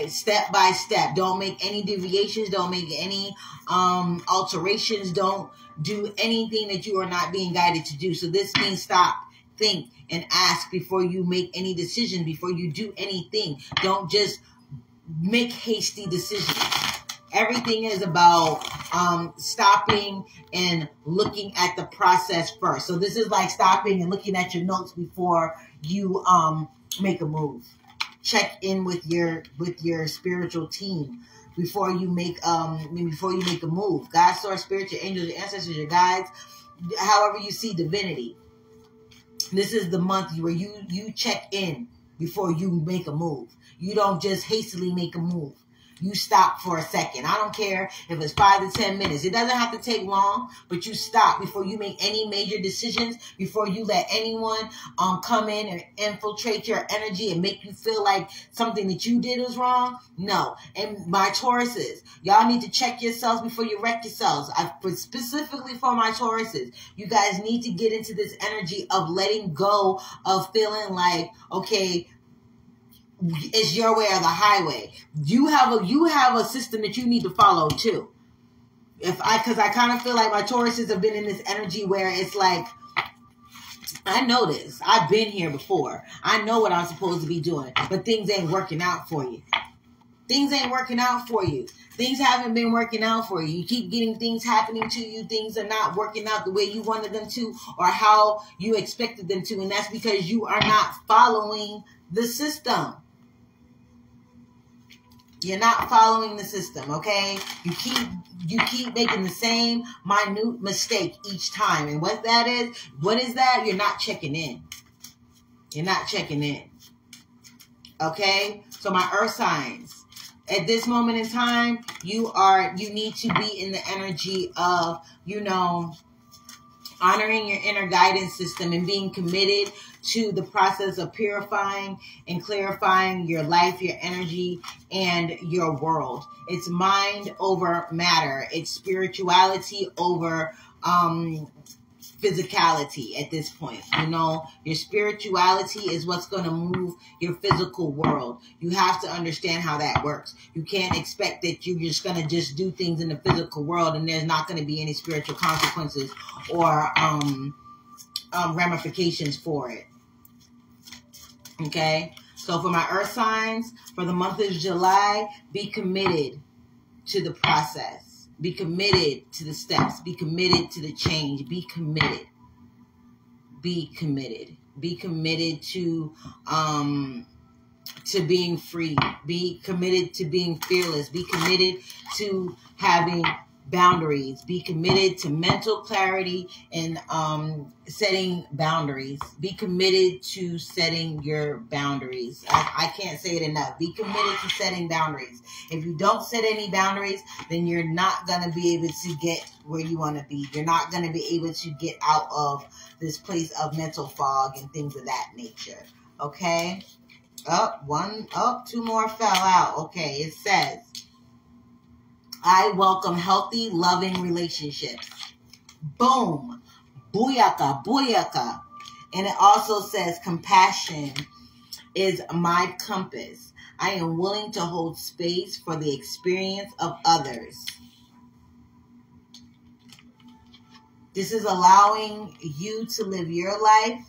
step by step. Don't make any deviations. Don't make any alterations. Don't do anything that you are not being guided to do. So this means stop, think, and ask before you make any decision, before you do anything. Don't just make hasty decisions. Everything is about stopping and looking at the process first. So this is like stopping and looking at your notes before you make a move. Check in with your spiritual team before you make a move. God, source, spirit, your angels, your ancestors, your guides, however you see divinity. This is the month where you check in before you make a move. You don't just hastily make a move. You stop for a second. I don't care if it's 5 to 10 minutes. It doesn't have to take long, but you stop before you make any major decisions, before you let anyone come in and infiltrate your energy and make you feel like something that you did was wrong. No. And my Tauruses, y'all need to check yourselves before you wreck yourselves. Specifically for my Tauruses, you guys need to get into this energy of letting go of feeling like, okay, it's your way or the highway. You have a system that you need to follow too. Because I kind of feel like my Tauruses have been in this energy where it's like, I know this. I've been here before. I know what I'm supposed to be doing, but things ain't working out for you. Things ain't working out for you. Things haven't been working out for you. You keep getting things happening to you. Things are not working out the way you wanted them to or how you expected them to. And that's because you are not following the system. You're not following the system, okay? You keep making the same minute mistake each time. And what is that? You're not checking in. You're not checking in. Okay? So my earth signs, at this moment in time, you need to be in the energy of, honoring your inner guidance system and being committed to the process of purifying and clarifying your life, your energy, and your world. It's mind over matter. It's spirituality over physicality at this point. Your spirituality is what's going to move your physical world. You have to understand how that works. You can't expect that you're just going to just do things in the physical world and there's not going to be any spiritual consequences or ramifications for it. Okay? So for my earth signs, for the month of July, be committed to the process. Be committed to the steps. Be committed to the change. Be committed. Be committed. Be committed to being free. Be committed to being fearless. Be committed to having boundaries. Be committed to mental clarity and setting boundaries. Be committed to setting your boundaries. I can't say it enough. Be committed to setting boundaries. If you don't set any boundaries, then you're not going to be able to get where you want to be. You're not going to be able to get out of this place of mental fog and things of that nature. Okay? Two more fell out. Okay, it says, I welcome healthy, loving relationships. Boom. Booyaka, booyaka. And it also says compassion is my compass. I am willing to hold space for the experience of others. This is allowing you to live your life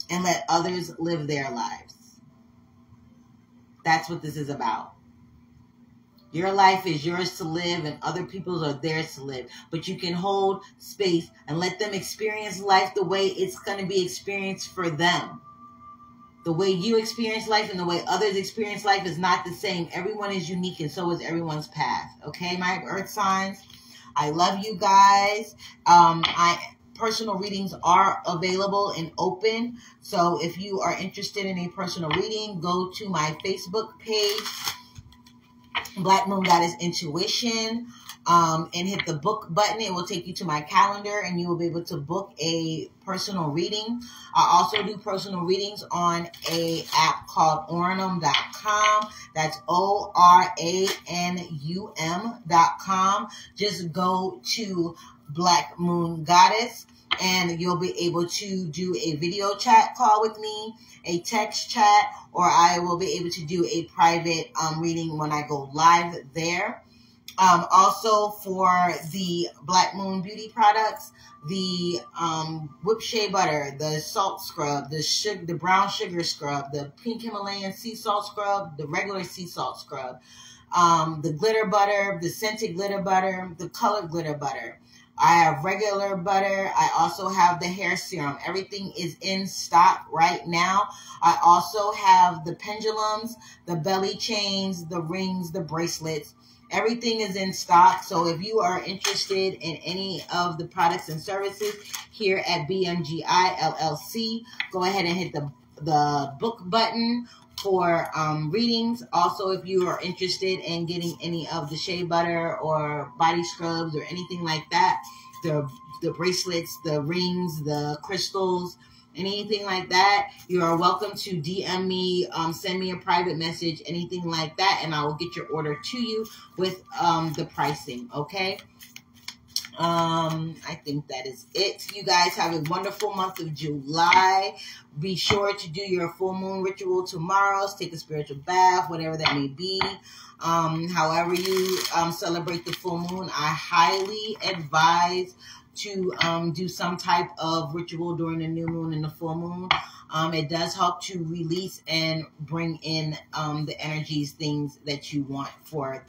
and let others live their lives. That's what this is about. Your life is yours to live and other people's are theirs to live. But you can hold space and let them experience life the way it's going to be experienced for them. The way you experience life and the way others experience life is not the same. Everyone is unique and so is everyone's path. Okay, my earth signs? I love you guys. Personal readings are available and open. So if you are interested in a personal reading, go to my Facebook page, Black Moon Goddess Intuition, and hit the book button. It will take you to my calendar and you will be able to book a personal reading. I also do personal readings on a app called Oranum.com. That's ORANUM.com. Just go to Black Moon Goddess and you'll be able to do a video chat call with me, a text chat, or I will be able to do a private reading when I go live there. Also for the Black Moon Beauty products, the whipped shea butter, the salt scrub, the brown sugar scrub, the pink Himalayan sea salt scrub, the regular sea salt scrub, the glitter butter, the scented glitter butter, the colored glitter butter. I have regular butter. I also have the hair serum. Everything is in stock right now. I also have the pendulums, the belly chains, the rings, the bracelets. Everything is in stock. So if you are interested in any of the products and services here at BMGI LLC, go ahead and hit the book button for readings. Also, if you are interested in getting any of the shea butter or body scrubs or anything like that, the bracelets, the rings, the crystals, anything like that, you are welcome to DM me, send me a private message, anything like that, and I will get your order to you with the pricing, okay? I think that is it. You guys have a wonderful month of July. Be sure to do your full moon ritual tomorrow. Take a spiritual bath, whatever that may be. However you celebrate the full moon, I highly advise to do some type of ritual during the new moon and the full moon. It does help to release and bring in the energies, things that you want for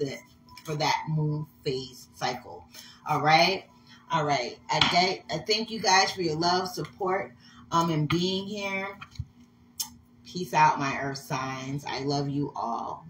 that moon phase cycle. All right. I thank you guys for your love, support, and being here. Peace out, my earth signs. I love you all.